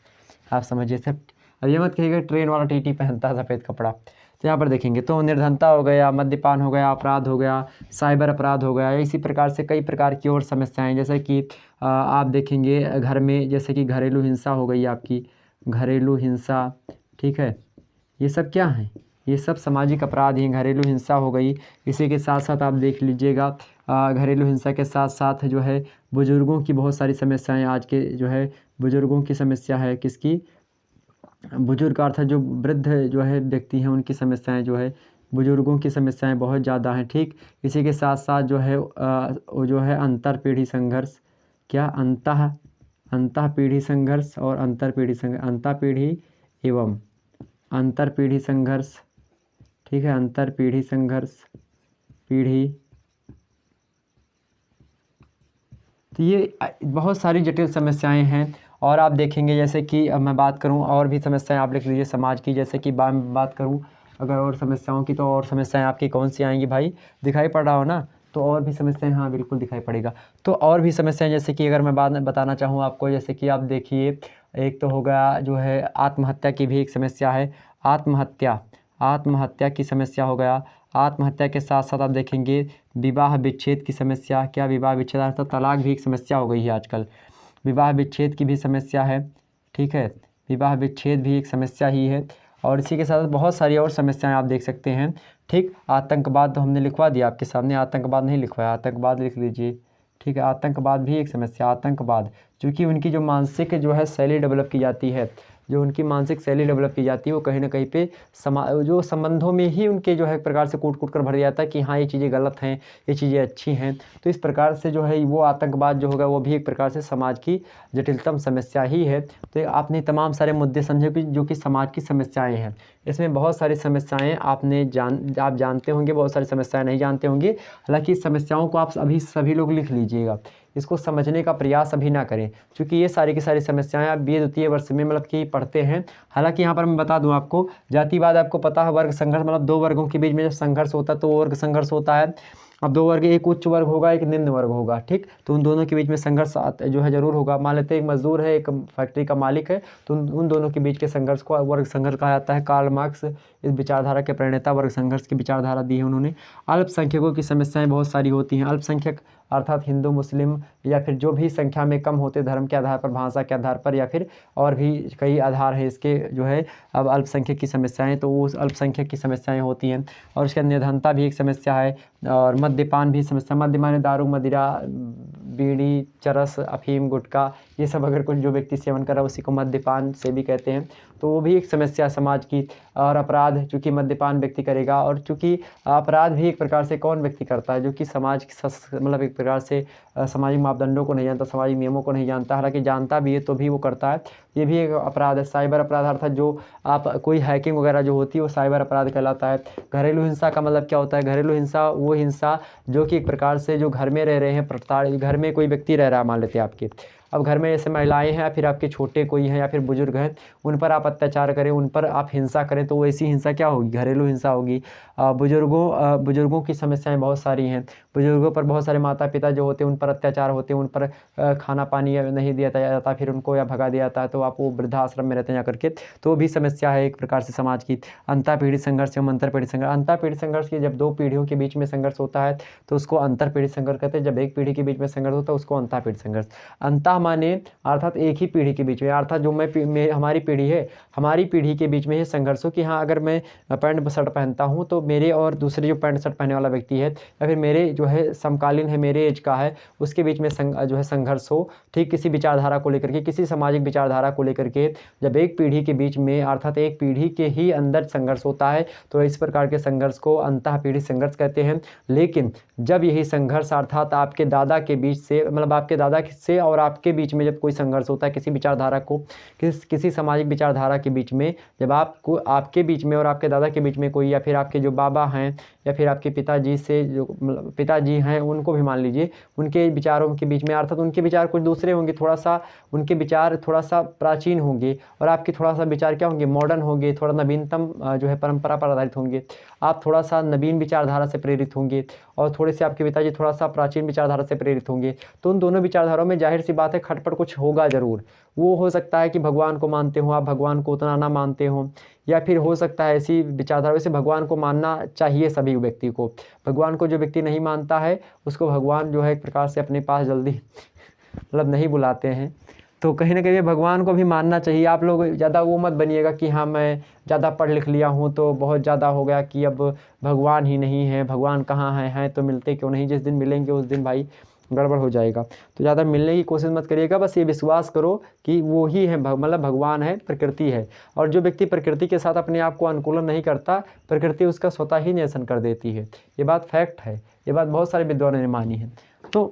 Speaker 1: आप समझिए। सब अब ये मत कहिएगा ट्रेन वाला टीटी पहनता है सफ़ेद कपड़ा। तो यहाँ पर देखेंगे तो निर्धनता हो गया, मद्यपान हो गया, अपराध हो गया, साइबर अपराध हो गया, इसी प्रकार से कई प्रकार की और समस्याएं, जैसे कि आप देखेंगे घर में, जैसे कि घरेलू हिंसा हो गई आपकी, घरेलू हिंसा, ठीक है, ये सब क्या है, ये सब सामाजिक अपराध ही, घरेलू हिंसा हो गई। इसी के साथ साथ आप देख लीजिएगा घरेलू हिंसा के साथ साथ जो है बुज़ुर्गों की बहुत सारी समस्याएं, आज के जो है बुज़ुर्गों की समस्या है, किसकी, बुजुर्ग का अर्थ है जो वृद्ध जो है व्यक्ति हैं, उनकी समस्याएं जो है, बुजुर्गों की समस्याएं बहुत ज़्यादा हैं, ठीक। इसी के साथ साथ जो है वो जो है अंतर पीढ़ी संघर्ष, क्या, अंतः पीढ़ी संघर्ष और अंतर पीढ़ी एवं अंतर पीढ़ी संघर्ष, ठीक है, अंतर पीढ़ी संघर्ष, पीढ़ी। तो ये बहुत सारी जटिल समस्याएं हैं। और आप देखेंगे जैसे कि अब मैं बात करूं और भी समस्याएं आप लिख लीजिए समाज की, जैसे कि बात करूं अगर और समस्याओं की, तो और समस्याएं आपकी कौन सी आएंगी भाई, दिखाई पड़ रहा हो ना, तो और भी समस्याएं, हाँ बिल्कुल दिखाई पड़ेगा। तो और भी समस्याएं जैसे कि अगर मैं बात बताना चाहूँ आपको, जैसे कि आप देखिए एक तो हो गया जो है आत्महत्या की भी एक समस्या है, आत्महत्या की समस्या हो गया। आत्महत्या के साथ साथ आप देखेंगे विवाह विच्छेद की समस्या, क्या विवाह विच्छेद अर्थात तलाक भी एक समस्या हो गई है आजकल, विवाह विच्छेद की भी समस्या है। ठीक है, विवाह विच्छेद भी एक समस्या ही है। और इसी के साथ बहुत सारी और समस्याएं आप देख सकते हैं। ठीक, आतंकवाद तो हमने लिखवा दिया आपके सामने, आतंकवाद नहीं लिखवाया, आतंकवाद लिख लीजिए। ठीक है, आतंकवाद भी एक समस्या, आतंकवाद क्योंकि उनकी जो मानसिक जो है शैली डेवलप की जाती है, जो उनकी मानसिक शैली डेवलप की जाती है वो कहीं ना कहीं पे जो संबंधों में ही उनके जो है एक प्रकार से कूट कूट कर भर जाता है कि हाँ ये चीज़ें गलत हैं, ये चीज़ें अच्छी हैं। तो इस प्रकार से जो है वो आतंकवाद जो होगा वो भी एक प्रकार से समाज की जटिलतम समस्या ही है। तो आपने तमाम सारे मुद्दे समझे कि जो कि समाज की समस्याएं हैं। इसमें बहुत सारी समस्याएं आप जानते होंगे, बहुत सारी समस्याएं नहीं जानते होंगे। हालांकि इस समस्याओं को आप अभी सभी लोग लिख लीजिएगा, इसको समझने का प्रयास अभी ना करें, क्योंकि ये सारी की सारी समस्याएं आप BA द्वितीय वर्ष में मतलब कि पढ़ते हैं। हालांकि यहाँ पर मैं बता दूं आपको, जातिवाद आपको पता है, वर्ग संघर्ष मतलब दो वर्गों के बीच में जब संघर्ष होता है तो वर्ग संघर्ष होता है। अब दो वर्ग, एक उच्च वर्ग होगा एक निम्न वर्ग होगा, ठीक, तो उन दोनों के बीच में संघर्ष जो है जरूर होगा। मान लेते हैं एक मजदूर है, एक फैक्ट्री का मालिक है, तो उन दोनों के बीच के संघर्ष को वर्ग संघर्ष कहा जाता है। कार्ल मार्क्स इस विचारधारा के प्रणेता, वर्ग संघर्ष की विचारधारा दी है उन्होंने। अल्पसंख्यकों की समस्याएं बहुत सारी होती हैं। अल्पसंख्यक अर्थात हिंदू, मुस्लिम या फिर जो भी संख्या में कम होते, धर्म के आधार पर, भाषा के आधार पर, या फिर और भी कई आधार हैं इसके जो है। अब अल्पसंख्यक की समस्याएं, तो उस अल्पसंख्यक की समस्याएं होती हैं। और उसके निर्धनता भी एक समस्या है। और मद्यपान भी समस्या, मद्यपान दारू, मदिरा, बीड़ी, चरस, अफीम, गुटखा, ये सब अगर कुछ जो व्यक्ति सेवन कर रहा है उसी को मद्यपान से भी कहते हैं, तो वो भी एक समस्या समाज की। और अपराध, चूँकि मद्यपान व्यक्ति करेगा, और चूँकि अपराध भी एक प्रकार से कौन व्यक्ति करता है, जो कि समाज मतलब एक प्रकार से सामाजिक मापदंडों को नहीं जानता, सामाजिक नियमों को नहीं जानता, हालांकि जानता भी है तो भी वो करता है, ये भी एक अपराध है। साइबर अपराध अर्थात जो आप कोई हैकिंग वगैरह जो होती है वो साइबर अपराध कहलाता है। घरेलू हिंसा का मतलब क्या होता है, घरेलू हिंसा वो हिंसा जो कि एक प्रकार से जो घर में रह रहे हैं, घर में कोई व्यक्ति रह रहा है मान लेते हैं आपके, अब घर में जैसे महिलाएं हैं या फिर आपके छोटे कोई हैं या फिर बुजुर्ग हैं, उन पर आप अत्याचार करें, उन पर आप हिंसा करें, तो वैसी हिंसा क्या होगी, घरेलू हिंसा होगी। बुजुर्गों की समस्याएं बहुत सारी हैं। बुजुर्गों पर बहुत सारे माता पिता जो होते हैं उन पर अत्याचार होते हैं, उन पर खाना पानी नहीं दिया जाता, फिर उनको या भगा दिया जाता है, तो आप वो वृद्धाश्रम में रहते हैं जाकर के, तो वो भी समस्या है एक प्रकार से समाज की। अंतःपीढ़ी संघर्ष एवं अंतरपीढ़ी संघर्ष, अंतःपीढ़ी संघर्ष की जब दो पीढ़ियों के बीच में संघर्ष होता है तो उसको अंतरपीढ़ी संघर्ष कहते हैं। जब एक पीढ़ी के बीच में संघर्ष होता है उसको अंतःपीढ़ी संघर्ष। अंतः माने अर्थात एक ही पीढ़ी के बीच में, अर्थात जो हमारी पीढ़ी है, हमारी पीढ़ी के बीच में ये संघर्ष हो कि हाँ अगर मैं पैंट शर्ट पहनता हूँ तो मेरे और दूसरे जो पैंट शर्ट पहनने वाला व्यक्ति है या फिर मेरे जो है समकालीन है, मेरे एज का है, उसके बीच में जो है संघर्ष हो, ठीक, किसी विचारधारा को लेकर के, किसी सामाजिक विचारधारा को लेकर के। जब एक पीढ़ी के बीच में अर्थात एक पीढ़ी के ही अंदर संघर्ष होता है तो इस प्रकार के संघर्ष को अंतःपीढ़ी संघर्ष कहते हैं। लेकिन जब यही संघर्ष अर्थात आपके दादा के बीच से, मतलब आपके दादा से और आपके बीच में जब कोई संघर्ष होता है किसी विचारधारा को, किसी सामाजिक विचारधारा के बीच में, जब आपको आपके बीच में और आपके दादा के बीच में कोई, या फिर आपके जो बाबा हैं या फिर आपके पिताजी से जो पिताजी हैं उनको भी मान लीजिए, उनके विचारों के बीच में, अर्थात उनके विचार कुछ दूसरे होंगे, थोड़ा सा उनके विचार थोड़ा सा प्राचीन होंगे और आपके थोड़ा सा विचार क्या होंगे, मॉडर्न होंगे, थोड़ा नवीनतम जो है परंपरा पर आधारित होंगे। आप थोड़ा सा नवीन विचारधारा से प्रेरित होंगे और थोड़े से आपके पिताजी थोड़ा सा प्राचीन विचारधारा से प्रेरित होंगे। तो उन दोनों विचारधाराओं में जाहिर सी बात है खटपट कुछ होगा ज़रूर। वो हो सकता है कि भगवान को मानते हो आप, भगवान को उतना ना मानते हो, या फिर हो सकता है ऐसी विचारधारा, वैसे भगवान को मानना चाहिए सभी व्यक्ति को। भगवान को जो व्यक्ति नहीं मानता है उसको भगवान जो है एक प्रकार से अपने पास जल्दी मतलब नहीं बुलाते हैं। तो कहीं ना कहीं भगवान को भी मानना चाहिए। आप लोग ज़्यादा वो मत बनिएगा कि हाँ मैं ज़्यादा पढ़ लिख लिया हूँ तो बहुत ज़्यादा हो गया कि अब भगवान ही नहीं है, भगवान कहाँ हैं तो मिलते क्यों नहीं। जिस दिन मिलेंगे उस दिन भाई गड़बड़ हो जाएगा। तो ज़्यादा मिलने की कोशिश मत करिएगा, बस ये विश्वास करो कि वो ही है, मतलब भगवान है, प्रकृति है। और जो व्यक्ति प्रकृति के साथ अपने आप को अनुकूलन नहीं करता, प्रकृति उसका स्वतः ही निरसन कर देती है। ये बात फैक्ट है, ये बात बहुत सारे विद्वानों ने मानी है। तो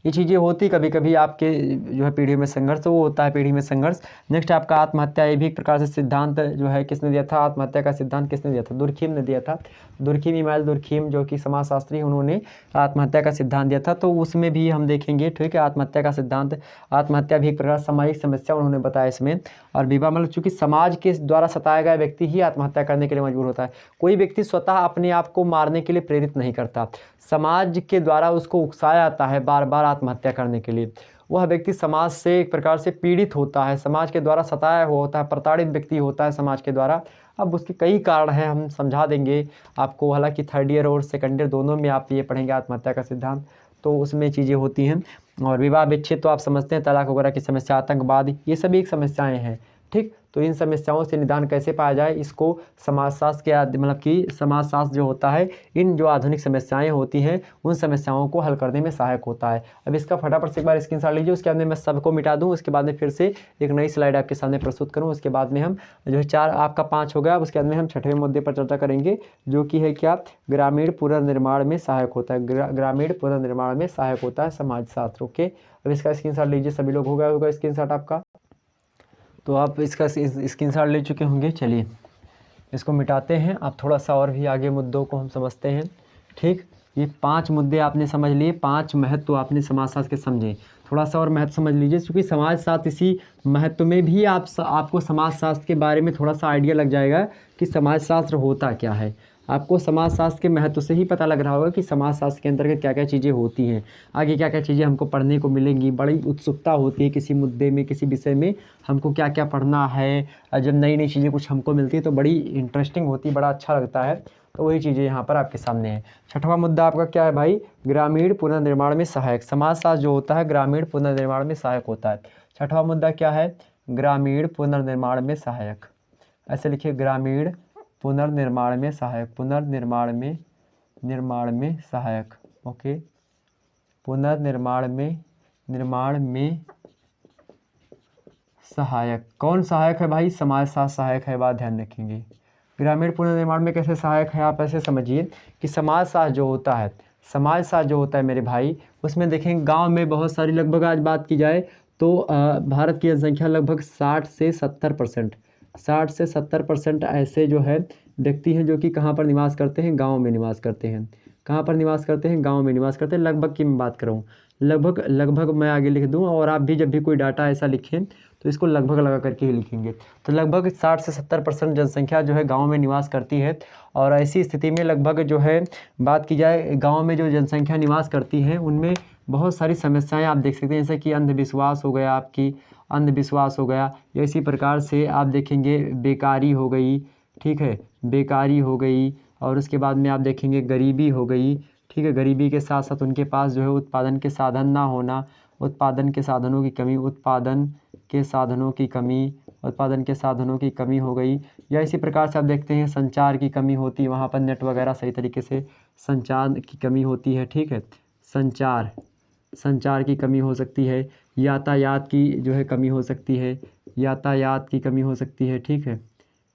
Speaker 1: ये चीज़ें होती कभी कभी आपके जो है पीढ़ी में संघर्ष, तो वो होता है पीढ़ी में संघर्ष। नेक्स्ट आपका आत्महत्या, ये भी एक प्रकार से सिद्धांत जो है किसने दिया था, आत्महत्या का सिद्धांत किसने दिया था, दुर्खीम ने दिया था। दुर्खीम, इमानुएल दुर्खीम जो कि समाजशास्त्री, उन्होंने आत्महत्या का सिद्धांत दिया था। तो उसमें भी हम देखेंगे, ठीक है, आत्महत्या का सिद्धांत, आत्महत्या भी एक प्रकार सामाजिक समस्या उन्होंने बताया इसमें। और विवाह मतलब चूंकि समाज के द्वारा सताया गया व्यक्ति ही आत्महत्या करने के लिए मजबूर होता है। कोई व्यक्ति स्वतः अपने आप को मारने के लिए प्रेरित नहीं करता, समाज के द्वारा उसको उकसाया जाता है बार बार आत्महत्या करने के लिए। वह व्यक्ति समाज से एक प्रकार से पीड़ित होता है, समाज के द्वारा सताया हुआ होता है, प्रताड़ित व्यक्ति होता है समाज के द्वारा। अब उसके कई कारण हैं, हम समझा देंगे आपको, हालांकि थर्ड ईयर और सेकंड ईयर दोनों में आप ये पढ़ेंगे आत्महत्या का सिद्धांत, तो उसमें चीज़ें होती हैं। और विवाह विच्छेद तो आप समझते हैं, तलाक वगैरह की समस्या, आतंकवाद, ये सभी एक समस्याएं हैं, ठीक। तो इन समस्याओं से निदान कैसे पाया जाए, इसको समाजशास्त्र के मतलब कि समाजशास्त्र जो होता है, इन जो आधुनिक समस्याएं होती हैं उन समस्याओं को हल करने में सहायक होता है। अब इसका फटाफट से एक बार स्क्रीनशॉट लीजिए, उसके बाद में मैं सबको मिटा दूँ, उसके बाद में फिर से एक नई स्लाइड आपके सामने प्रस्तुत करूँ। उसके बाद में हम जो है 4 आपका 5 हो गया, उसके बाद में हम 6वें मुद्दे पर चर्चा करेंगे, जो कि है क्या, ग्रामीण पुनर्निर्माण में सहायक होता है, ग्रामीण पुनर्निर्माण में सहायक होता है समाजशास्त्र। ओके, अब इसका स्क्रीनशॉट लीजिए, सभी लोग हो गया होगा स्क्रीनशॉट आपका, तो आप इसका स्क्रीनशॉट ले चुके होंगे। चलिए इसको मिटाते हैं, आप थोड़ा सा और भी आगे मुद्दों को हम समझते हैं, ठीक। ये 5 मुद्दे आपने समझ लिए, 5 महत्व आपने समाजशास्त्र के समझे। थोड़ा सा और महत्व समझ लीजिए, क्योंकि समाजशास्त्र इसी महत्व में भी आपको समाजशास्त्र के बारे में थोड़ा सा आइडिया लग जाएगा कि समाजशास्त्र होता क्या है। आपको समाजशास्त्र के महत्व से ही पता लग रहा होगा कि समाजशास्त्र के अंतर्गत क्या क्या चीज़ें होती हैं, आगे क्या क्या चीज़ें हमको पढ़ने को मिलेंगी। बड़ी उत्सुकता होती है किसी मुद्दे में, किसी विषय में हमको क्या क्या पढ़ना है। जब नई नई चीज़ें कुछ हमको मिलती है तो बड़ी इंटरेस्टिंग होती है, बड़ा अच्छा लगता है। तो वही चीज़ें यहाँ पर आपके सामने है। 6वां मुद्दा आपका क्या है भाई, ग्रामीण पुनर्निर्माण में सहायक। समाजशास्त्र जो होता है ग्रामीण पुनर्निर्माण में सहायक होता है। 6वां मुद्दा क्या है, ग्रामीण पुनर्निर्माण में सहायक। ऐसे लिखिए, ग्रामीण पुनर्निर्माण में सहायक, पुनर्निर्माण में सहायक। ओके, पुनर्निर्माण में सहायक। कौन सहायक है भाई, समाजशास्त्र सहायक है, बात ध्यान रखेंगे। ग्रामीण पुनर्निर्माण में कैसे सहायक है, आप ऐसे समझिए कि समाजशास्त्र जो होता है, समाजशास्त्र जो होता है मेरे भाई, उसमें देखेंगे गांव में बहुत सारी, लगभग आज बात की जाए तो भारत की जनसंख्या लगभग 60 से 70% ऐसे जो है व्यक्ति हैं जो कि कहाँ पर निवास करते हैं, गाँव में निवास करते हैं। कहाँ पर निवास करते हैं, गाँव में निवास करते हैं। लगभग की मैं बात कर रहा हूँ, लगभग मैं आगे लिख दूँ, और आप भी जब भी कोई डाटा ऐसा लिखें तो इसको लगभग लगा करके ही लिखेंगे। तो लगभग 60 से 70% जनसंख्या जो है गांव में निवास करती है। और ऐसी स्थिति में लगभग जो है बात की जाए, गांव में जो जनसंख्या निवास करती है उनमें बहुत सारी समस्याएं आप देख सकते हैं, जैसे कि अंधविश्वास हो गया, या इसी प्रकार से आप देखेंगे बेकारी हो गई, ठीक है, बेकारी हो गई। और उसके बाद में आप देखेंगे गरीबी हो गई, ठीक है, गरीबी के साथ साथ उनके पास जो है उत्पादन के साधन ना होना, उत्पादन के साधनों की कमी हो गई। या इसी प्रकार से आप देखते हैं संचार की कमी होती है, वहाँ पर नेट वगैरह सही तरीके से संचार की कमी होती है, ठीक है, संचार की कमी हो सकती है। यातायात की जो है कमी हो सकती है, ठीक है,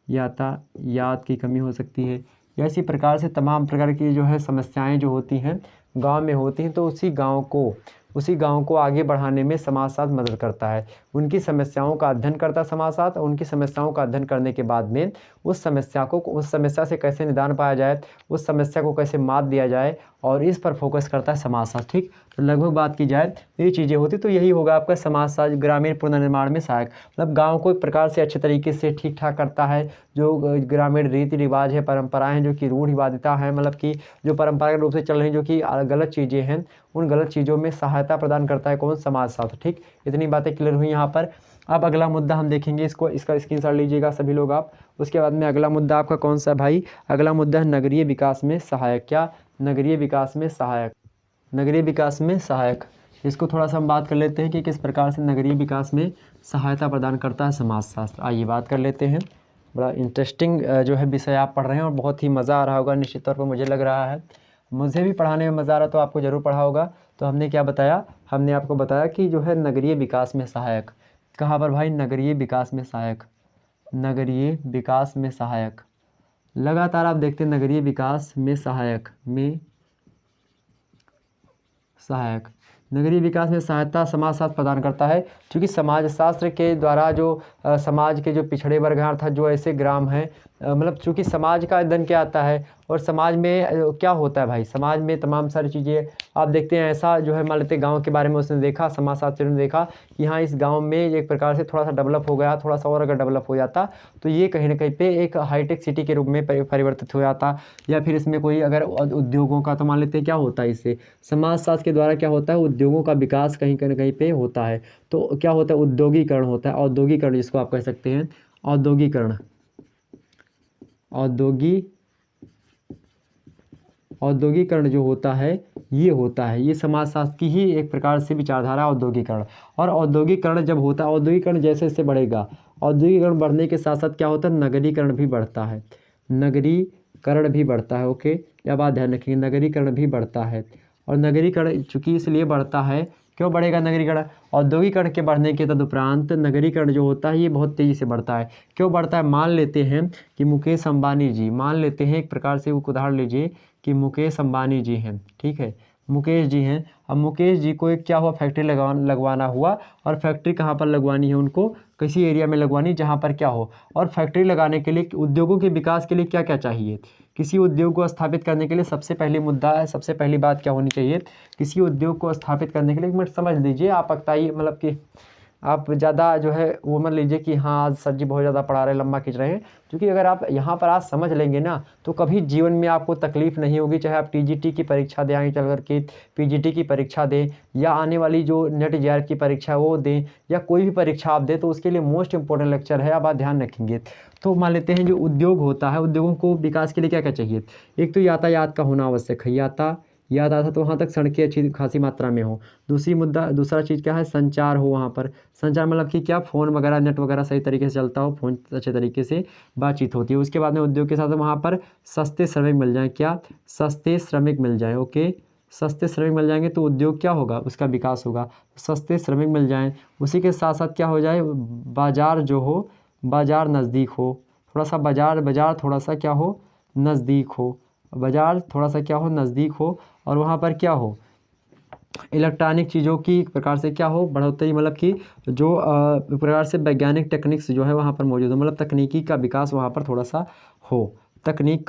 Speaker 1: यातायात की कमी हो सकती है। या इसी प्रकार से तमाम प्रकार की जो है समस्याएं जो होती हैं गांव में होती हैं। तो उसी गांव को आगे बढ़ाने में समाजशास्त्र मदद करता है। उनकी समस्याओं का अध्ययन करता है समाजशास्त्र, और उनकी समस्याओं का अध्ययन करने के बाद में उस समस्या से कैसे निदान पाया जाए, उस समस्या को कैसे मात दिया जाए, और इस पर फोकस करता है समाजशास्त्र, ठीक। तो लगभग बात की जाए तो ये चीज़ें होती, तो यही होगा आपका समाजशास्त्र ग्रामीण पुनर्निर्माण में सहायक। मतलब गाँव को एक प्रकार से अच्छे तरीके से ठीक ठाक करता है। जो ग्रामीण रीति रिवाज है, परंपराएं हैं, जो कि रूढ़िवादिता है, मतलब कि जो परंपरागत रूप से चल रही हैं, जो कि गलत चीज़ें हैं, उन गलत चीज़ों में सहायता प्रदान करता है कौन, समाजशास्त्र, ठीक। इतनी बातें क्लियर हुई यहाँ पर। अब अगला मुद्दा हम देखेंगे, इसका स्क्रीनशॉट लीजिएगा सभी लोग आप। उसके बाद में अगला मुद्दा आपका कौन सा भाई, अगला मुद्दा है नगरीय विकास में सहायक। क्या, नगरीय विकास में सहायक। इसको थोड़ा सा हम बात कर लेते हैं कि किस प्रकार से नगरीय विकास में सहायता प्रदान करता है समाजशास्त्र। आइए बात कर लेते हैं। बड़ा इंटरेस्टिंग जो है विषय आप पढ़ रहे हैं, और बहुत ही मज़ा आ रहा होगा निश्चित तौर पर, मुझे लग रहा है। मुझे भी पढ़ाने में मज़ा आ रहा, तो आपको ज़रूर पढ़ा होगा। तो हमने क्या बताया, हमने आपको बताया कि जो है नगरीय विकास में सहायक, कहाँ पर भाई, नगरीय विकास में सहायक। लगातार आप देखते हैं नगरीय विकास में सहायक, नगरीय विकास में सहायता समाजशास्त्र प्रदान करता है, क्योंकि समाजशास्त्र के द्वारा जो समाज के जो पिछड़े वर्ग हैं अर्थात जो ऐसे ग्राम हैं, मतलब चूँकि समाज का अध्ययन क्या आता है और समाज में क्या होता है भाई, समाज में तमाम सारी चीज़ें आप देखते हैं। ऐसा जो है मान लेते हैं गाँव के बारे में उसने देखा, समाजशास्त्री ने देखा कि हाँ इस गाँव में एक प्रकार से थोड़ा सा डेवलप हो गया, थोड़ा सा और अगर डेवलप हो जाता तो ये कहीं ना कहीं पे एक हाईटेक सिटी के रूप में परिवर्तित हो जाता। या फिर इसमें कोई अगर उद्योगों का, तो मान लेते हैं क्या होता है इससे समाजशास्त्र के द्वारा क्या होता है, उद्योगों का विकास कहीं ना कहीं पे होता है। तो क्या होता है, उद्योगीकरण होता है, औद्योगिकरण जिसको आप कह सकते हैं, औद्योगिकरण। औद्योगिकरण जो होता है ये समाजशास्त्र की ही एक प्रकार से विचारधारा औद्योगिकरण। और औद्योगिकरण जब होता है, औद्योगिकरण जैसे जैसे बढ़ेगा, औद्योगिकरण बढ़ने के साथ साथ क्या होता है, नगरीकरण भी बढ़ता है, नगरीकरण भी बढ़ता है। ओके, यह बात ध्यान रखिए, नगरीकरण भी बढ़ता है। और नगरीकरण चूँकि इसलिए बढ़ता है, क्यों बढ़ेगा नगरीकरण, औद्योगिकरण के बढ़ने के तदुपरांत नगरीकरण जो होता है ये बहुत तेज़ी से बढ़ता है। क्यों बढ़ता है, मान लेते हैं कि मुकेश अंबानी जी, मान लेते हैं एक प्रकार से एक उदाहरण लीजिए कि मुकेश अंबानी जी हैं, ठीक है, मुकेश जी हैं। अब मुकेश जी को एक क्या हुआ, फैक्ट्री लगवाना हुआ, और फैक्ट्री कहाँ पर लगवानी है, उनको किसी एरिया में लगवानी जहाँ पर क्या हो। और फैक्ट्री लगाने के लिए उद्योगों के विकास के लिए क्या क्या चाहिए, किसी उद्योग को स्थापित करने के लिए सबसे पहले मुद्दा है, सबसे पहली बात क्या होनी चाहिए, किसी उद्योग को स्थापित करने के लिए, एक मिनट समझ लीजिए आप, अक्ताई मतलब कि आप ज़्यादा जो है वो मत लीजिए कि हाँ आज सर जी बहुत ज़्यादा पढ़ा रहे, लंबा खींच रहे हैं, क्योंकि अगर आप यहाँ पर आज समझ लेंगे ना तो कभी जीवन में आपको तकलीफ नहीं होगी। चाहे आप टीजीटी की परीक्षा दें, आगे चल कर के पीजीटी की परीक्षा दें, या आने वाली जो नेट जेआरएफ की परीक्षा वो दें, या कोई भी परीक्षा आप दें, तो उसके लिए मोस्ट इंपॉर्टेंट लेक्चर है, अब आप ध्यान रखेंगे। तो मान लेते हैं जो उद्योग होता है, उद्योगों को विकास के लिए क्या क्या चाहिए, एक तो यातायात का होना आवश्यक है, यातायात तो वहाँ तक सड़कें अच्छी खासी मात्रा में हो। दूसरा चीज़ क्या है, संचार हो वहाँ पर, संचार मतलब कि क्या, फ़ोन वगैरह नेट वगैरह सही तरीके से चलता हो, फ़ोन अच्छे तरीके से बातचीत होती है। उसके बाद में उद्योग के साथ वहाँ पर सस्ते श्रमिक मिल जाएँ, क्या, सस्ते श्रमिक मिल जाएँ। ओके, सस्ते श्रमिक मिल जाएंगे तो उद्योग क्या होगा, उसका विकास होगा, सस्ते श्रमिक मिल जाएँ। उसी के साथ साथ क्या हो जाए, बाज़ार जो हो, बाज़ार नज़दीक हो, थोड़ा सा बाज़ार थोड़ा सा क्या हो, नज़दीक हो, बाज़ार थोड़ा सा क्या हो, नज़दीक हो। और वहाँ पर क्या हो, इलेक्ट्रॉनिक चीज़ों की एक प्रकार से क्या हो, बढ़ोतरी, मतलब कि जो एक प्रकार से वैज्ञानिक टेक्निक्स जो है वहाँ पर मौजूद हो, मतलब तकनीकी का विकास वहाँ पर थोड़ा सा हो, तकनीकी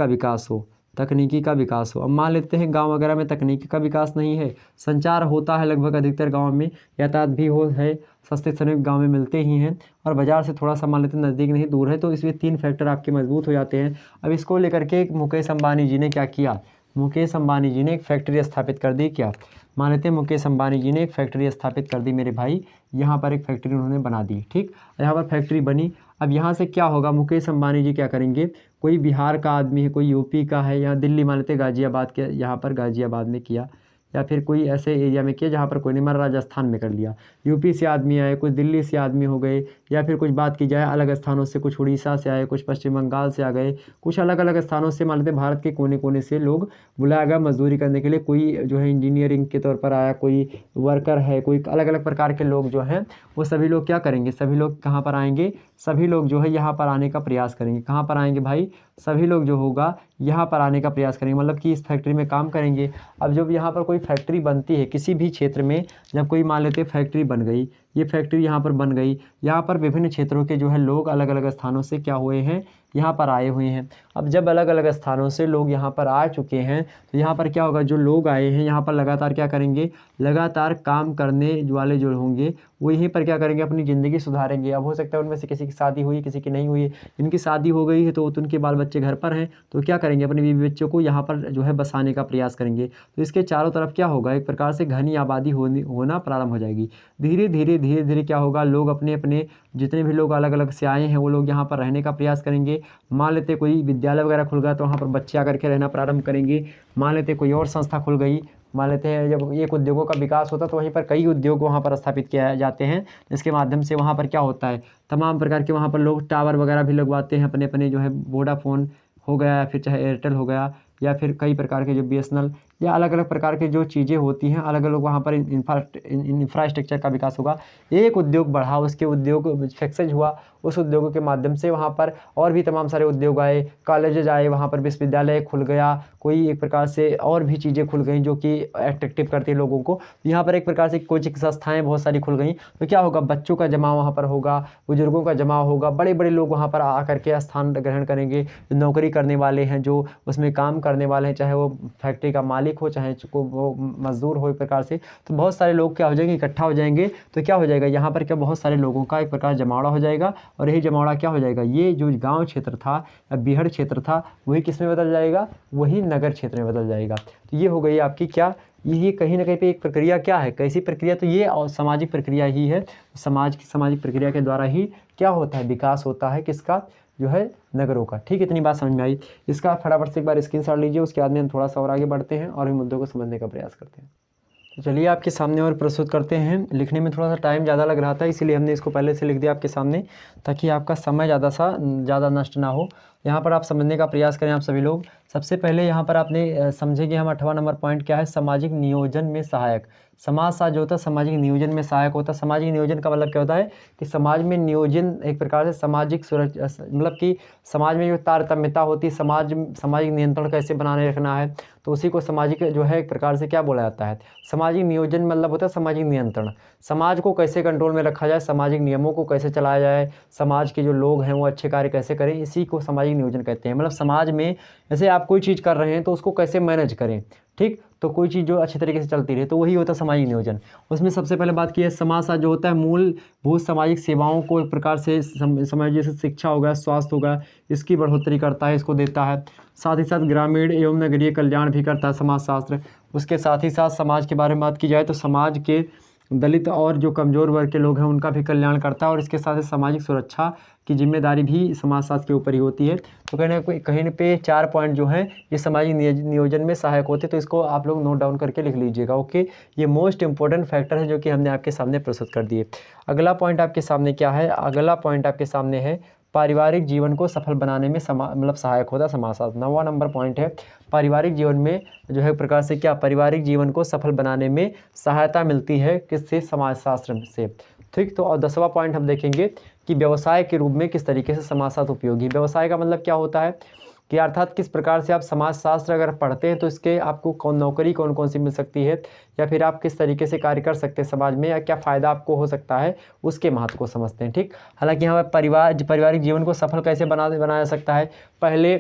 Speaker 1: का विकास हो। अब मान लेते हैं गांव वगैरह में तकनीकी का विकास नहीं है, संचार होता है लगभग अधिकतर गाँव में, यातायात भी हो है, सस्ते श्रमिक गाँव में मिलते ही हैं, और बाज़ार से थोड़ा सा मान लेते हैं नज़दीक नहीं दूर है, तो इसलिए 3 फैक्टर आपके मजबूत हो जाते हैं। अब इसको लेकर के मुकेश अंबानी जी ने क्या किया, मुकेश अंबानी जी ने एक फैक्ट्री स्थापित कर दी, क्या, मान लेते हैं मुकेश अंबानी जी ने एक फैक्ट्री स्थापित कर दी मेरे भाई, यहाँ पर एक फैक्ट्री उन्होंने बना दी, ठीक, यहाँ पर फैक्ट्री बनी। अब यहाँ से क्या होगा, मुकेश अंबानी जी क्या करेंगे, कोई बिहार का आदमी है, कोई यूपी का है, या दिल्ली मान लेते गाज़ियाबाद के, यहाँ पर गाज़ियाबाद में किया, या फिर कोई ऐसे एरिया में किया जहाँ पर कोई नहीं, मरा राजस्थान में कर लिया, यूपी से आदमी आए, कुछ दिल्ली से आदमी हो गए, या फिर कुछ बात की जाए अलग स्थानों से, कुछ उड़ीसा से आए, कुछ पश्चिम बंगाल से आ गए, कुछ अलग अलग स्थानों से मान लेते भारत के कोने कोने से लोग बुलाया गया मजदूरी करने के लिए। कोई जो है इंजीनियरिंग के तौर पर आया, कोई वर्कर है, कोई अलग अलग प्रकार के लोग जो हैं वो सभी लोग क्या करेंगे, सभी लोग कहाँ पर आएंगे, सभी लोग जो है यहाँ पर आने का प्रयास करेंगे। कहाँ पर आएंगे भाई, सभी लोग जो होगा यहाँ पर आने का प्रयास करेंगे, मतलब कि इस फैक्ट्री में काम करेंगे। अब जब यहाँ पर कोई फैक्ट्री बनती है किसी भी क्षेत्र में, जब कोई मान लेते फैक्ट्री बन गई, ये फैक्ट्री यहाँ पर बन गई, यहाँ पर विभिन्न क्षेत्रों के जो है लोग अलग अलग स्थानों से क्या हुए हैं, यहाँ पर आए हुए हैं। अब जब अलग अलग स्थानों से लोग यहाँ पर आ चुके हैं, तो यहाँ पर क्या होगा, जो लोग आए हैं यहाँ पर लगातार क्या करेंगे, लगातार काम करने वाले जो होंगे वो यहीं पर क्या करेंगे, अपनी ज़िंदगी सुधारेंगे। अब हो सकता है उनमें से किसी की शादी हुई, किसी की नहीं हुई, जिनकी शादी हो गई है तो उनके बाल बच्चे घर पर हैं, तो क्या करेंगे, अपने बीवी बच्चों को यहाँ पर जो है बसाने का प्रयास करेंगे। तो इसके चारों तरफ क्या होगा, एक प्रकार से घनी आबादी होना प्रारंभ हो जाएगी। धीरे धीरे क्या होगा, लोग अपने अपने जितने भी लोग अलग अलग से आए हैं वो लोग यहाँ पर रहने का प्रयास करेंगे। मान लेते कोई विद्यालय वगैरह खुल गया तो वहाँ पर बच्चे आकर के रहना प्रारंभ करेंगे। मान लेते कोई और संस्था खुल गई, मान लेते हैं जब एक उद्योगों का विकास होता है तो वहीं पर कई उद्योग वहाँ पर स्थापित किए जाते हैं, जिसके माध्यम से वहाँ पर क्या होता है, तमाम प्रकार के वहाँ पर लोग टावर वगैरह भी लगवाते हैं अपने अपने जो है, वोडाफोन हो गया या फिर चाहे एयरटेल हो गया, या फिर कई प्रकार के जो बीएसएनएल, या अलग अलग प्रकार की जो चीज़ें होती हैं, अलग अलग वहाँ पर इंफ्रास्ट्रक्चर का विकास होगा। एक उद्योग बढ़ा, उसके उद्योग सक्सेस हुआ, उस उद्योगों के माध्यम से वहाँ पर और भी तमाम सारे उद्योग आए, कॉलेजेज आए, वहाँ पर विश्वविद्यालय खुल गया, कोई एक प्रकार से और भी चीज़ें खुल गई जो कि अट्रैक्टिव करती है लोगों को। यहाँ पर एक प्रकार से कोचिंग संस्थाएँ बहुत सारी खुल गई, तो क्या होगा, बच्चों का जमाव वहाँ पर होगा, बुजुर्गों का जमाव होगा, बड़े बड़े लोग वहाँ पर आकर के स्थान ग्रहण करेंगे। नौकरी करने वाले हैं, जो उसमें काम करने वाले हैं, चाहे वो फैक्ट्री का मालिक हो, चाहे वो मजदूर हो, एक प्रकार से तो बहुत सारे लोग क्या हो जाएंगे, इकट्ठा हो जाएंगे। तो क्या हो जाएगा, यहाँ पर क्या बहुत सारे लोगों का एक प्रकार जमावड़ा हो जाएगा, और यही जमावड़ा क्या हो जाएगा, ये जो गाँव क्षेत्र था या बीहड़ क्षेत्र था, वही किस में बदल जाएगा, वही नगर क्षेत्र में बदल जाएगा। तो ये हो गई आपकी क्या, ये कहीं ना कहीं पे एक प्रक्रिया क्या है, कैसी प्रक्रिया, तो ये और सामाजिक प्रक्रिया ही है। सामाजिक प्रक्रिया के द्वारा ही क्या होता है, विकास होता है, किसका, जो है नगरों का। ठीक है, इतनी बात समझ में आई। इसका फटाफट से एक बार स्क्रीनशॉट लीजिए, उसके बाद में हम थोड़ा सा और आगे बढ़ते हैं और इन मुद्दों को समझने का प्रयास करते हैं। तो चलिए आपके सामने और प्रस्तुत करते हैं। लिखने में थोड़ा सा टाइम ज़्यादा लग रहा था, इसीलिए हमने इसको पहले से लिख दिया आपके सामने, ताकि आपका समय ज़्यादा नष्ट ना हो। यहाँ पर आप समझने का प्रयास करें आप सभी लोग। सबसे पहले यहाँ पर आपने समझे कि हम 8वां नंबर पॉइंट क्या है, सामाजिक नियोजन में सहायक। समाजशास्त्र जो होता है सामाजिक नियोजन में सहायक होता है। सामाजिक नियोजन का मतलब क्या होता है कि समाज में नियोजन, एक प्रकार से सामाजिक सुरक्षा, मतलब कि समाज में जो तारतम्यता होती है, सामाजिक नियंत्रण कैसे बनाने रखना है, तो उसी को सामाजिक जो है एक प्रकार से क्या बोला जाता है, सामाजिक नियोजन मतलब होता है सामाजिक नियंत्रण। समाज को कैसे कंट्रोल में रखा जाए, सामाजिक नियमों को कैसे चलाया जाए, समाज के जो लोग हैं वो अच्छे कार्य कैसे करें, इसी को सामाजिक नियोजन कहते हैं। मतलब समाज में जैसे आप कोई चीज़ कर रहे हैं तो उसको कैसे मैनेज करें, ठीक, तो कोई चीज़ जो अच्छी तरीके से चलती रहे, तो वही होता है सामाजिक नियोजन। उसमें सबसे पहले बात की है, समाजशास्त्र जो होता है मूलभूत सामाजिक सेवाओं को एक प्रकार से समाज, जैसे शिक्षा हो गया, स्वास्थ्य हो गया, इसकी बढ़ोतरी करता है, इसको देता है। साथ ही साथ ग्रामीण एवं नगरीय कल्याण भी करता है समाजशास्त्र। उसके साथ ही साथ समाज के बारे में बात की जाए तो समाज के दलित और जो कमज़ोर वर्ग के लोग हैं उनका भी कल्याण करता है, और इसके साथ ही सामाजिक सुरक्षा की जिम्मेदारी भी समाजशास्त्र के ऊपर ही होती है। तो कहीं पे 4 पॉइंट जो हैं ये सामाजिक नियोजन में सहायक होते हैं, तो इसको आप लोग नोट डाउन करके लिख लीजिएगा। ओके, ये मोस्ट इंपॉर्टेंट फैक्टर है जो कि हमने आपके सामने प्रस्तुत कर दिए। अगला पॉइंट आपके सामने क्या है, अगला पॉइंट आपके सामने है पारिवारिक जीवन को सफल बनाने में मतलब सहायक होता है समाजशास्त्र। 9वां नंबर पॉइंट है, पारिवारिक जीवन में जो है प्रकार से क्या, पारिवारिक जीवन को सफल बनाने में सहायता मिलती है, किससे, समाजशास्त्र से। ठीक, तो और 10वां पॉइंट हम देखेंगे कि व्यवसाय के रूप में किस तरीके से समाजशास्त्र उपयोगी। व्यवसाय का मतलब क्या होता है कि अर्थात किस प्रकार से आप समाजशास्त्र अगर पढ़ते हैं तो इसके आपको नौकरी कौन कौन सी मिल सकती है, या फिर आप किस तरीके से कार्य कर सकते हैं समाज में, या क्या फ़ायदा आपको हो सकता है, उसके महत्व को समझते हैं। ठीक, हालांकि यहाँ पारिवारिक जीवन को सफल कैसे बनाया जा सकता है, पहले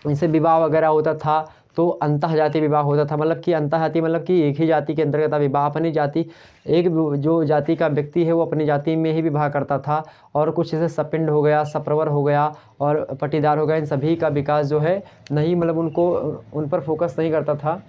Speaker 1: जैसे विवाह वगैरह होता था तो अंतःजातीय विवाह होता था, मतलब कि अंतःजातीय मतलब कि एक ही जाति के अंतर्गत विवाह, अपनी जाति, एक जो जाति का व्यक्ति है वो अपनी जाति में ही विवाह करता था, और कुछ जैसे सपिंड हो गया, सप्रवर हो गया और पटीदार हो गया, इन सभी का विकास जो है नहीं, मतलब उन पर फोकस नहीं करता था।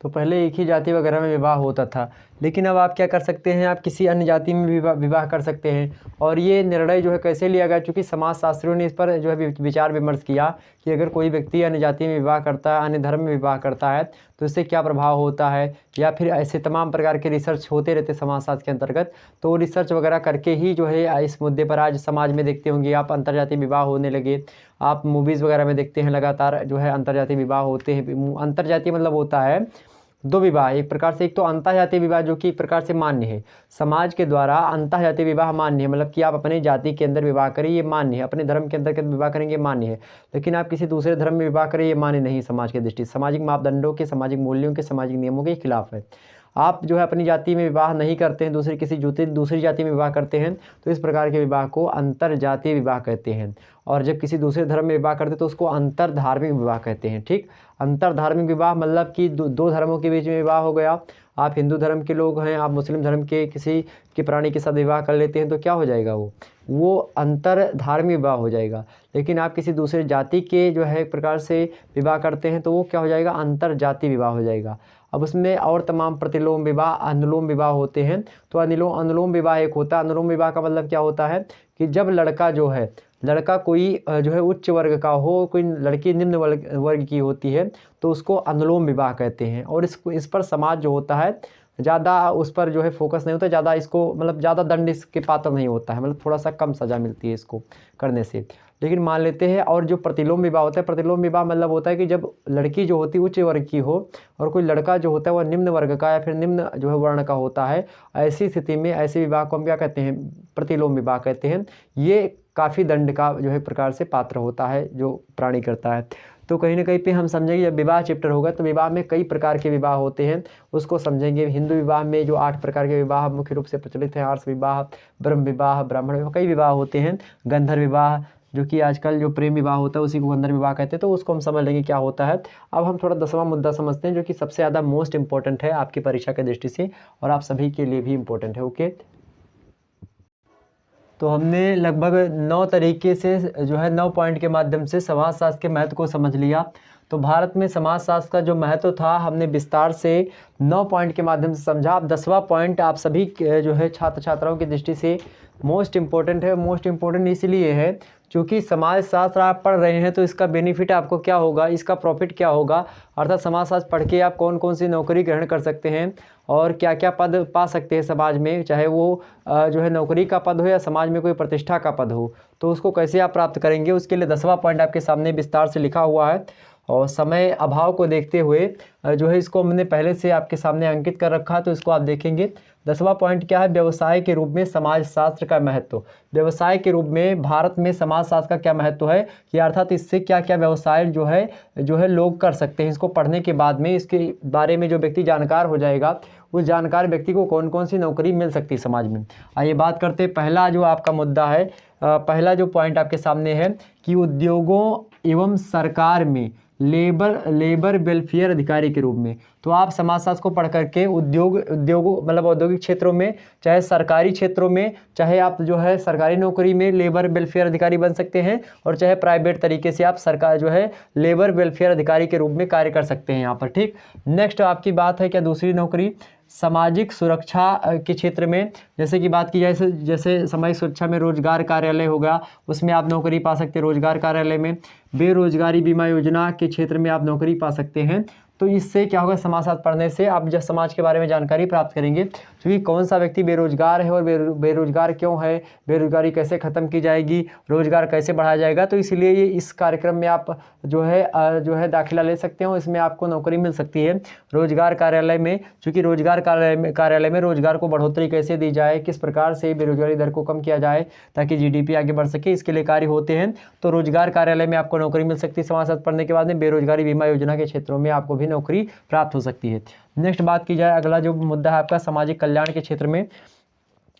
Speaker 1: तो पहले एक ही जाति वगैरह में विवाह होता था, लेकिन अब आप क्या कर सकते हैं, आप किसी अन्य जाति में विवाह कर सकते हैं। और ये निर्णय जो है कैसे लिया गया, चूँकि समाजशास्त्रियों ने इस पर जो है विचार विमर्श किया कि अगर कोई व्यक्ति अन्य जाति में विवाह करता है, अन्य धर्म में विवाह करता है, तो इससे क्या प्रभाव होता है, या फिर ऐसे तमाम प्रकार के रिसर्च होते रहते समाजशास्त्र के अंतर्गत। तो रिसर्च वगैरह करके ही जो है इस मुद्दे पर आज समाज में देखते होंगे आप, अंतर्जातीय विवाह होने लगे। आप मूवीज़ वगैरह में देखते हैं लगातार जो है अंतर्जातीय विवाह होते हैं। अंतर्जातीय मतलब होता है दो विवाह, एक प्रकार से, एक तो अंतःजातीय विवाह जो कि एक प्रकार से मान्य है, समाज के द्वारा अंतःजातीय विवाह मान्य है, मतलब कि आप अपने जाति के अंदर विवाह करें ये मान्य है, अपने धर्म के अंतर्गत विवाह करेंगे मान्य है, लेकिन आप किसी दूसरे धर्म में विवाह करें ये मान्य नहीं है समाज की दृष्टि, सामाजिक मापदंडों के, सामाजिक मूल्यों के, सामाजिक नियमों के खिलाफ है। आप जो है अपनी जाति में विवाह नहीं करते हैं, दूसरी जाति में विवाह करते हैं, तो इस प्रकार के विवाह को अंतरजातीय विवाह कहते हैं। और जब किसी दूसरे धर्म में विवाह करते हैं तो उसको अंतरधार्मिक विवाह कहते हैं। ठीक, अंतरधार्मिक विवाह मतलब कि दो धर्मों के बीच में विवाह हो गया। आप हिंदू धर्म के लोग हैं, आप मुस्लिम धर्म के किसी के प्राणी के साथ विवाह कर लेते हैं, तो क्या हो जाएगा, वो अंतरधार्मिक विवाह हो जाएगा। लेकिन आप किसी दूसरे जाति के जो है एक प्रकार से विवाह करते हैं तो वो क्या हो जाएगा, अंतरजातीय विवाह हो जाएगा। अब उसमें और तमाम प्रतिलोम विवाह, अनुलोम विवाह होते हैं। तो अनुलोम विवाह एक होता है। अनुलोम विवाह का मतलब क्या होता है कि जब लड़का कोई जो है उच्च वर्ग का हो, कोई लड़की निम्न वर्ग की होती है, तो उसको अनुलोम विवाह कहते हैं। और इस पर समाज जो होता है ज़्यादा उस पर जो है फोकस नहीं होता, ज़्यादा इसको मतलब ज़्यादा दंड इसके पात्र नहीं होता है, मतलब थोड़ा सा कम सज़ा मिलती है इसको करने से। लेकिन मान लेते हैं। और जो प्रतिलोम विवाह होता है, प्रतिलोम विवाह मतलब होता है कि जब लड़की जो होती है उच्च वर्ग की हो और कोई लड़का जो होता है वह निम्न वर्ग का या फिर निम्न जो है वर्ण का होता है, ऐसी स्थिति में ऐसे विवाह को हम क्या कहते हैं, प्रतिलोम विवाह कहते हैं। ये काफ़ी दंड का जो है प्रकार से पात्र होता है जो प्राणी करता है। तो कहीं ना कहीं पे हम समझेंगे जब विवाह चैप्टर होगा तो विवाह में कई प्रकार के विवाह होते हैं, उसको समझेंगे। हिंदू विवाह में जो 8 प्रकार के विवाह मुख्य रूप से प्रचलित हैं, आर्ष विवाह, ब्रह्म विवाह, ब्राह्मण विवाह, कई विवाह होते हैं। गंधर्व विवाह जो कि आजकल जो प्रेम विवाह होता है उसी को गंधर्व विवाह कहते हैं, तो उसको हम समझ लेंगे क्या होता है। अब हम थोड़ा 10वां मुद्दा समझते हैं जो कि सबसे ज़्यादा मोस्ट इंपॉर्टेंट है आपकी परीक्षा की दृष्टि से और आप सभी के लिए भी इम्पोर्टेंट है। ओके, तो हमने लगभग 9 तरीके से जो है 9 पॉइंट के माध्यम से समाजशास्त्र के महत्व को समझ लिया। तो भारत में समाजशास्त्र का जो महत्व था हमने विस्तार से 9 पॉइंट के माध्यम से समझा। अब 10वां पॉइंट आप सभी जो है छात्र छात्राओं की दृष्टि से मोस्ट इम्पोर्टेंट है। मोस्ट इम्पोर्टेंट इसलिए है क्योंकि समाजशास्त्र आप पढ़ रहे हैं तो इसका बेनिफिट आपको क्या होगा, इसका प्रॉफिट क्या होगा, अर्थात समाजशास्त्र पढ़ के आप कौन कौन सी नौकरी ग्रहण कर सकते हैं और क्या क्या पद पा सकते हैं समाज में, चाहे वो जो है नौकरी का पद हो या समाज में कोई प्रतिष्ठा का पद हो, तो उसको कैसे आप प्राप्त करेंगे, उसके लिए 10वां पॉइंट आपके सामने विस्तार से लिखा हुआ है। और समय अभाव को देखते हुए जो है इसको हमने पहले से आपके सामने अंकित कर रखा है, तो इसको आप देखेंगे। 10वां पॉइंट क्या है, व्यवसाय के रूप में समाजशास्त्र का महत्व। व्यवसाय के रूप में भारत में समाजशास्त्र का क्या महत्व है कि अर्थात इससे क्या क्या व्यवसाय जो है लोग कर सकते हैं। इसको पढ़ने के बाद में इसके बारे में जो व्यक्ति जानकार हो जाएगा उस जानकार व्यक्ति को कौन कौन सी नौकरी मिल सकती है समाज में। आइए बात करते हैं। पहला जो आपका मुद्दा है, पहला जो पॉइंट आपके सामने है कि उद्योगों एवं सरकार में लेबर वेलफेयर अधिकारी के रूप में। तो आप समाजशास्त्र को पढ़ करके उद्योगों मतलब औद्योगिक क्षेत्रों में, चाहे सरकारी क्षेत्रों में, चाहे आप जो है सरकारी नौकरी में लेबर वेलफेयर अधिकारी बन सकते हैं और चाहे प्राइवेट तरीके से आप सरकार जो है लेबर वेलफेयर अधिकारी के रूप में कार्य कर सकते हैं यहाँ पर। ठीक, नेक्स्ट आपकी बात है क्या, दूसरी नौकरी सामाजिक सुरक्षा के क्षेत्र में, जैसे कि बात की जाए जैसे सामाजिक सुरक्षा में रोजगार कार्यालय होगा, उसमें आप नौकरी पा सकते हैं रोजगार कार्यालय में। बेरोजगारी बीमा योजना के क्षेत्र में आप नौकरी पा सकते हैं। तो इससे क्या होगा, समाजशास्त्र पढ़ने से आप जब समाज के बारे में जानकारी प्राप्त करेंगे क्योंकि कौन सा व्यक्ति बेरोजगार है और बेरोजगार क्यों है, बेरोजगारी कैसे ख़त्म की जाएगी, रोजगार कैसे बढ़ाया जाएगा, तो इसलिए ये इस कार्यक्रम में आप जो है दाखिला ले सकते हो। इसमें आपको नौकरी मिल सकती है रोजगार कार्यालय में, क्योंकि रोजगार कार्यालय में रोजगार को बढ़ोतरी कैसे दी जाए, किस प्रकार से बेरोजगारी दर को कम किया जाए ताकि GDP आगे बढ़ सके, इसके लिए कार्य होते हैं। तो रोजगार कार्यालय में आपको नौकरी मिल सकती है समाजशास्त्र पढ़ने के बाद में। बेरोजगारी बीमा योजना के क्षेत्रों में आपको भी नौकरी प्राप्त हो सकती है। नेक्स्ट बात की जाए, अगला जो मुद्दा है आपका सामाजिक कल्याण के क्षेत्र में।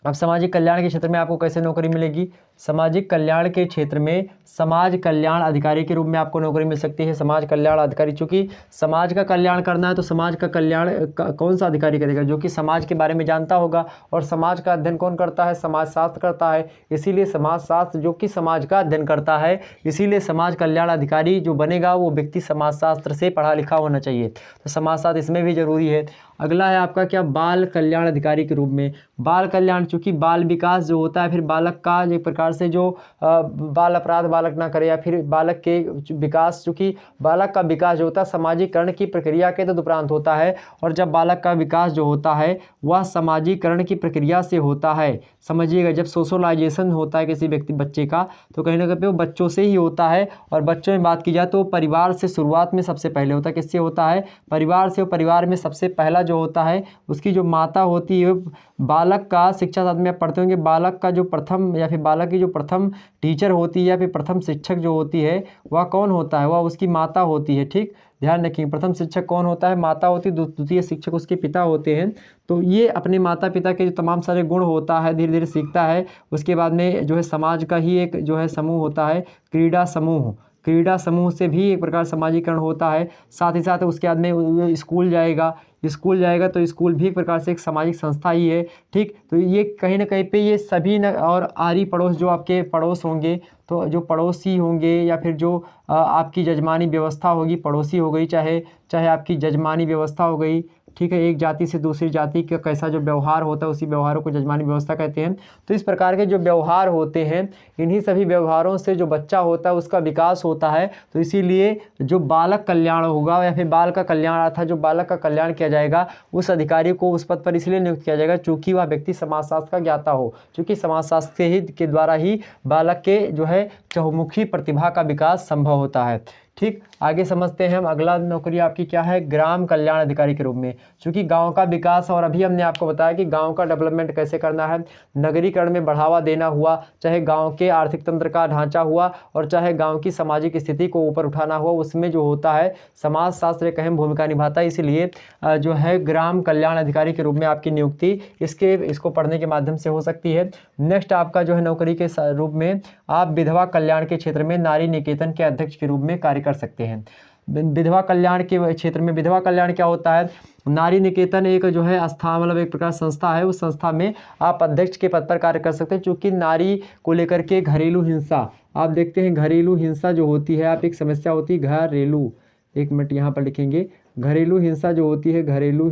Speaker 1: अब सामाजिक कल्याण के क्षेत्र में आपको कैसे नौकरी मिलेगी, सामाजिक कल्याण के क्षेत्र में समाज कल्याण अधिकारी के रूप में आपको नौकरी मिल सकती है। समाज कल्याण अधिकारी, चूंकि समाज का कल्याण करना है तो समाज का कल्याण कौन सा अधिकारी करेगा, जो कि समाज के बारे में जानता होगा। और समाज का अध्ययन कौन करता है, समाजशास्त्र करता है। इसीलिए समाजशास्त्र जो कि समाज का अध्ययन करता है, इसीलिए समाज कल्याण अधिकारी जो बनेगा वो व्यक्ति समाजशास्त्र से पढ़ा लिखा होना चाहिए। तो समाजशास्त्र इसमें भी जरूरी है। अगला है आपका क्या, बाल कल्याण अधिकारी के रूप में। बाल कल्याण, चूँकि बाल विकास जो होता है, फिर बालक का एक प्रकार से जो बाल अपराध बालक ना करे या फिर बालक के विकास, चूँकि बालक का विकास जो होता है सामाजिकरण की प्रक्रिया के तदुपरांत होता है। और जब बालक का विकास जो होता है वह सामाजिकरण की प्रक्रिया से होता है। समझिएगा, जब सोशलाइजेशन होता है किसी व्यक्ति बच्चे का तो कहीं ना कहीं वो बच्चों से ही होता है। और बच्चों में बात की जाए तो परिवार से शुरुआत में सबसे पहले होता है। किससे होता है, परिवार से। परिवार में सबसे पहला जो होता है उसकी जो माता होती है, बालक का शिक्षा साथ में आप पढ़ते होंगे, बालक का जो प्रथम या फिर बालक की जो प्रथम टीचर होती है या फिर प्रथम शिक्षक जो होती है वह कौन होता है, वह उसकी माता होती है। ठीक, ध्यान रखिए, प्रथम शिक्षक कौन होता है, माता होती है। द्वितीय शिक्षक उसके पिता होते हैं। तो ये अपने माता पिता के जो तमाम सारे गुण होता है धीरे धीरे सीखता है। उसके बाद में जो है समाज का ही एक जो है समूह होता है, क्रीड़ा समूह। क्रीड़ा समूह से भी एक प्रकार समाजीकरण होता है। साथ ही साथ उसके बाद में स्कूल जाएगा तो स्कूल भी एक प्रकार से एक सामाजिक संस्था ही है। ठीक, तो ये कहीं ना कहीं पे ये सभी और आरी पड़ोस जो आपके पड़ोस होंगे, तो जो पड़ोसी होंगे या फिर जो आपकी जजमानी व्यवस्था होगी, पड़ोसी हो गई, चाहे आपकी जजमानी व्यवस्था हो गई। ठीक है, एक जाति से दूसरी जाति का कैसा जो व्यवहार होता है उसी व्यवहारों को जजमानी व्यवस्था कहते हैं। तो इस प्रकार के जो व्यवहार होते हैं, इन्हीं सभी व्यवहारों से जो बच्चा होता है उसका विकास होता है। तो इसीलिए जो बालक कल्याण होगा या फिर बाल का कल्याण, अर्थात जो बालक का कल्याण किया जाएगा, उस अधिकारी को उस पद पर इसलिए नियुक्त किया जाएगा चूँकि वह व्यक्ति समाजशास्त्र का ज्ञाता हो, चूँकि समाजशास्त्र के द्वारा ही बालक के जो है चहुमुखी प्रतिभा का विकास संभव होता है। ठीक, आगे समझते हैं हम। अगला नौकरी आपकी क्या है, ग्राम कल्याण अधिकारी के रूप में। चूँकि गांव का विकास, और अभी हमने आपको बताया कि गांव का डेवलपमेंट कैसे करना है, नगरीकरण में बढ़ावा देना हुआ, चाहे गांव के आर्थिक तंत्र का ढांचा हुआ, और चाहे गांव की सामाजिक स्थिति को ऊपर उठाना हुआ, उसमें जो होता है समाज शास्त्र एक अहम भूमिका निभाता है। इसलिए जो है ग्राम कल्याण अधिकारी के रूप में आपकी नियुक्ति इसको पढ़ने के माध्यम से हो सकती है। नेक्स्ट आपका जो है नौकरी के रूप में आप विधवा कल्याण के क्षेत्र में नारी निकेतन के अध्यक्ष के रूप में कार्य कर सकते हैं। विधवा कल्याण के क्षेत्र में, विधवा कल्याण क्या होता है, नारी निकेतन एक जो है मतलब एक प्रकार संस्था है, उस संस्था में आप अध्यक्ष के पद पर कार्य कर सकते हैं। चूँकि नारी को लेकर के घरेलू हिंसा, आप देखते हैं घरेलू हिंसा जो होती है, आप एक समस्या होती है घरेलू, एक मिनट यहाँ पर लिखेंगे, घरेलू हिंसा जो होती है, घरेलू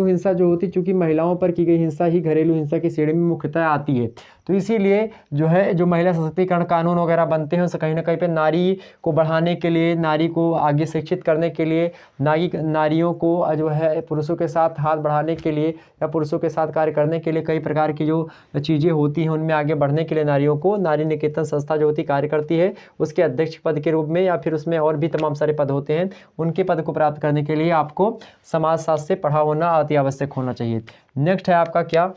Speaker 1: हिंसा जो होती है, चूँकि महिलाओं पर की गई हिंसा ही घरेलू हिंसा की श्रेणी में मुख्यतः आती है। तो इसीलिए जो है जो महिला सशक्तिकरण कानून वगैरह बनते हैं, उससे कहीं ना कहीं पे नारी को बढ़ाने के लिए, नारी को आगे शिक्षित करने के लिए, नारियों को जो है पुरुषों के साथ हाथ बढ़ाने के लिए या पुरुषों के साथ कार्य करने के लिए कई प्रकार की जो चीज़ें होती हैं उनमें आगे बढ़ने के लिए नारियों को नारी निकेतन संस्था जो होती कार्य करती है, उसके अध्यक्ष पद के रूप में, या फिर उसमें और भी तमाम सारे पद होते हैं, उनके पद को प्राप्त करने के लिए आपको समाजशास्त्र से पढ़ा होना अति आवश्यक होना चाहिए। नेक्स्ट है आपका क्या,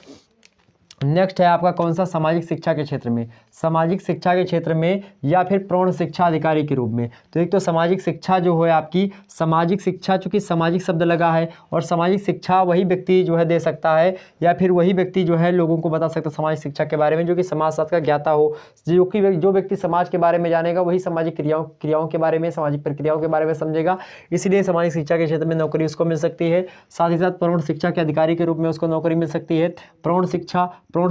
Speaker 1: नेक्स्ट है आपका कौन सा, सामाजिक शिक्षा के क्षेत्र में। सामाजिक शिक्षा के क्षेत्र में या फिर प्रौढ़ शिक्षा अधिकारी के रूप में। तो एक तो सामाजिक शिक्षा जो है आपकी, सामाजिक शिक्षा, चूँकि सामाजिक शब्द लगा है, और सामाजिक शिक्षा वही व्यक्ति जो है दे सकता है, या फिर वही व्यक्ति जो है लोगों को बता सकता है सामाजिक शिक्षा के बारे में जो कि समाजशास्त्र का ज्ञाता हो। जो व्यक्ति समाज के बारे में जानेगा वही सामाजिक क्रियाओं के बारे में, सामाजिक प्रक्रियाओं के बारे में समझेगा, इसलिए सामाजिक शिक्षा के क्षेत्र में नौकरी उसको मिल सकती है। साथ ही साथ प्रौढ़ शिक्षा के अधिकारी के रूप में उसको नौकरी मिल सकती है। प्रौढ़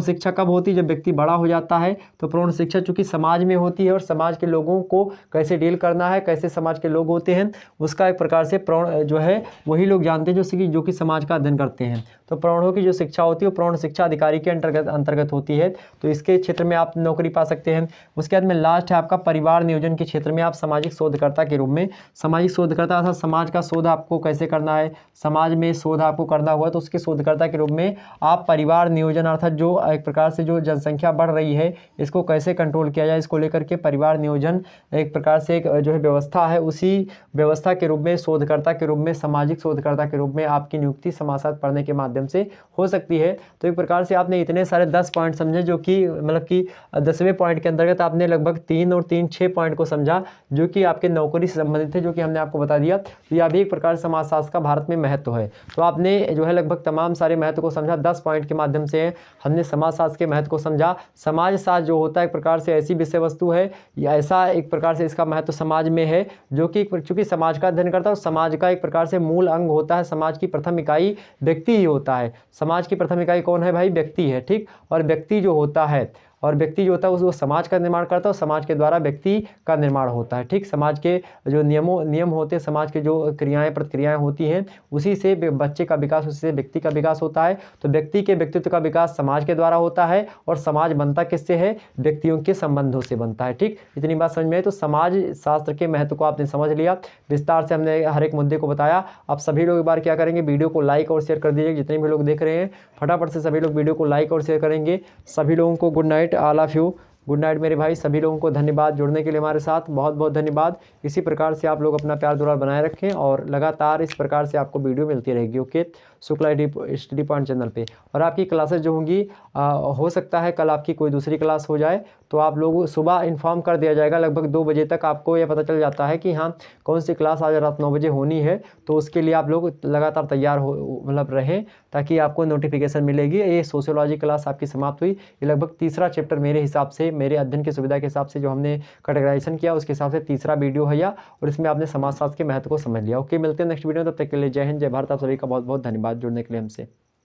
Speaker 1: शिक्षा कब होती है, जब व्यक्ति बड़ा हो जाता है। तो प्रौढ़ शिक्षा चूँकि समाज में होती है, और समाज के लोगों को कैसे डील करना है, कैसे समाज के लोग होते हैं, उसका एक प्रकार से प्रौढ़ जो है वही लोग जानते हैं जो कि समाज का अध्ययन करते हैं। तो प्रौढ़ों की जो शिक्षा होती है वो प्रौढ़ शिक्षा अधिकारी के अंतर्गत होती है। तो इसके क्षेत्र में आप नौकरी पा सकते हैं। उसके बाद में लास्ट है आपका परिवार नियोजन के क्षेत्र में आप सामाजिक शोधकर्ता के रूप में। सामाजिक शोधकर्ता अर्थात समाज का शोध आपको कैसे करना है, समाज में शोध आपको करना हुआ, तो उसके शोधकर्ता के रूप में आप परिवार नियोजन अर्थात जो एक प्रकार से जो जनसंख्या बढ़ रही है इसको कैसे कंट्रोल किया जाए, इसको लेकर के परिवार नियोजन एक प्रकार से एक जो है व्यवस्था है, उसी व्यवस्था के रूप में शोधकर्ता के रूप में, सामाजिक शोधकर्ता के रूप में आपकी नियुक्ति समाजशास्त्र पढ़ने के माध्यम से हो सकती है। तो एक प्रकार से आपने इतने सारे 10 पॉइंट समझे, जो कि मतलब कि 10वें पॉइंट के अंतर्गत आपने लगभग 3 और 3 6 पॉइंट को समझा, जो कि आपके नौकरी से संबंधित है, जो कि हमने आपको बता दिया। तो यह भी एक प्रकार समाजशास्त्र का भारत में महत्व है। तो आपने जो है लगभग तमाम सारे महत्व को समझा, 10 पॉइंट के माध्यम से हमने समाजशास्त्र के महत्व को समझा। समाजशास्त्र जो होता है एक प्रकार से ऐसी विषय वस्तु है, या ऐसा एक प्रकार से इसका महत्व समाज में है, जो कि चूंकि समाज का अध्ययन करता है, समाज का एक प्रकार से मूल अंग होता है। समाज की प्रथम इकाई व्यक्ति ही होता है। समाज की प्रथम इकाई कौन है भाई, व्यक्ति है। ठीक, और व्यक्ति जो होता है वो समाज का निर्माण करता है, और समाज के द्वारा व्यक्ति का निर्माण होता है। ठीक, समाज के जो नियम होते हैं, समाज के जो क्रियाएं प्रतिक्रियाएं होती हैं, उसी से बच्चे का विकास, उसी से व्यक्ति का विकास होता है। तो व्यक्ति के व्यक्तित्व का विकास समाज के द्वारा होता है, और समाज बनता किससे है, व्यक्तियों के संबंधों से बनता है। ठीक, इतनी बात समझ में आई। तो समाज शास्त्र के महत्व को आपने समझ लिया, विस्तार से हमने हर एक मुद्दे को बताया। आप सभी लोग एक बार क्या करेंगे, वीडियो को लाइक और शेयर कर दीजिए। जितने भी लोग देख रहे हैं फटाफट से सभी लोग वीडियो को लाइक और शेयर करेंगे। सभी लोगों को good night, all of you, good night मेरे भाई। सभी लोगों को धन्यवाद जुड़ने के लिए हमारे साथ, बहुत बहुत धन्यवाद। इसी प्रकार से आप लोग अपना प्यार दुलार बनाए रखें, और लगातार इस प्रकार से आपको वीडियो मिलती रहेगी। Okay, Shukla study point channel पे। और आपकी क्लासेस जो होंगी, हो सकता है कल आपकी कोई दूसरी क्लास हो जाए, तो आप लोग सुबह इन्फॉर्म कर दिया जाएगा। लगभग 2 बजे तक आपको यह पता चल जाता है कि हाँ कौन सी क्लास आज रात 9 बजे होनी है। तो उसके लिए आप लोग लगातार तैयार हो मतलब रहें, ताकि आपको नोटिफिकेशन मिलेगी। ये सोशियोलॉजी क्लास आपकी समाप्त हुई। ये लगभग तीसरा चैप्टर मेरे हिसाब से, मेरे अध्ययन की सुविधा के हिसाब से जो हमने कैटेगराइजेशन किया, उसके हिसाब से तीसरा वीडियो है और इसमें आपने समाजशास्त्र के महत्व को समझ लिया। ओके, मिलते हैं नेक्स्ट वीडियो में। तब तक के लिए जय हिंद, जय भारत। आप सभी का बहुत बहुत धन्यवाद जुड़ने के लिए हमसे।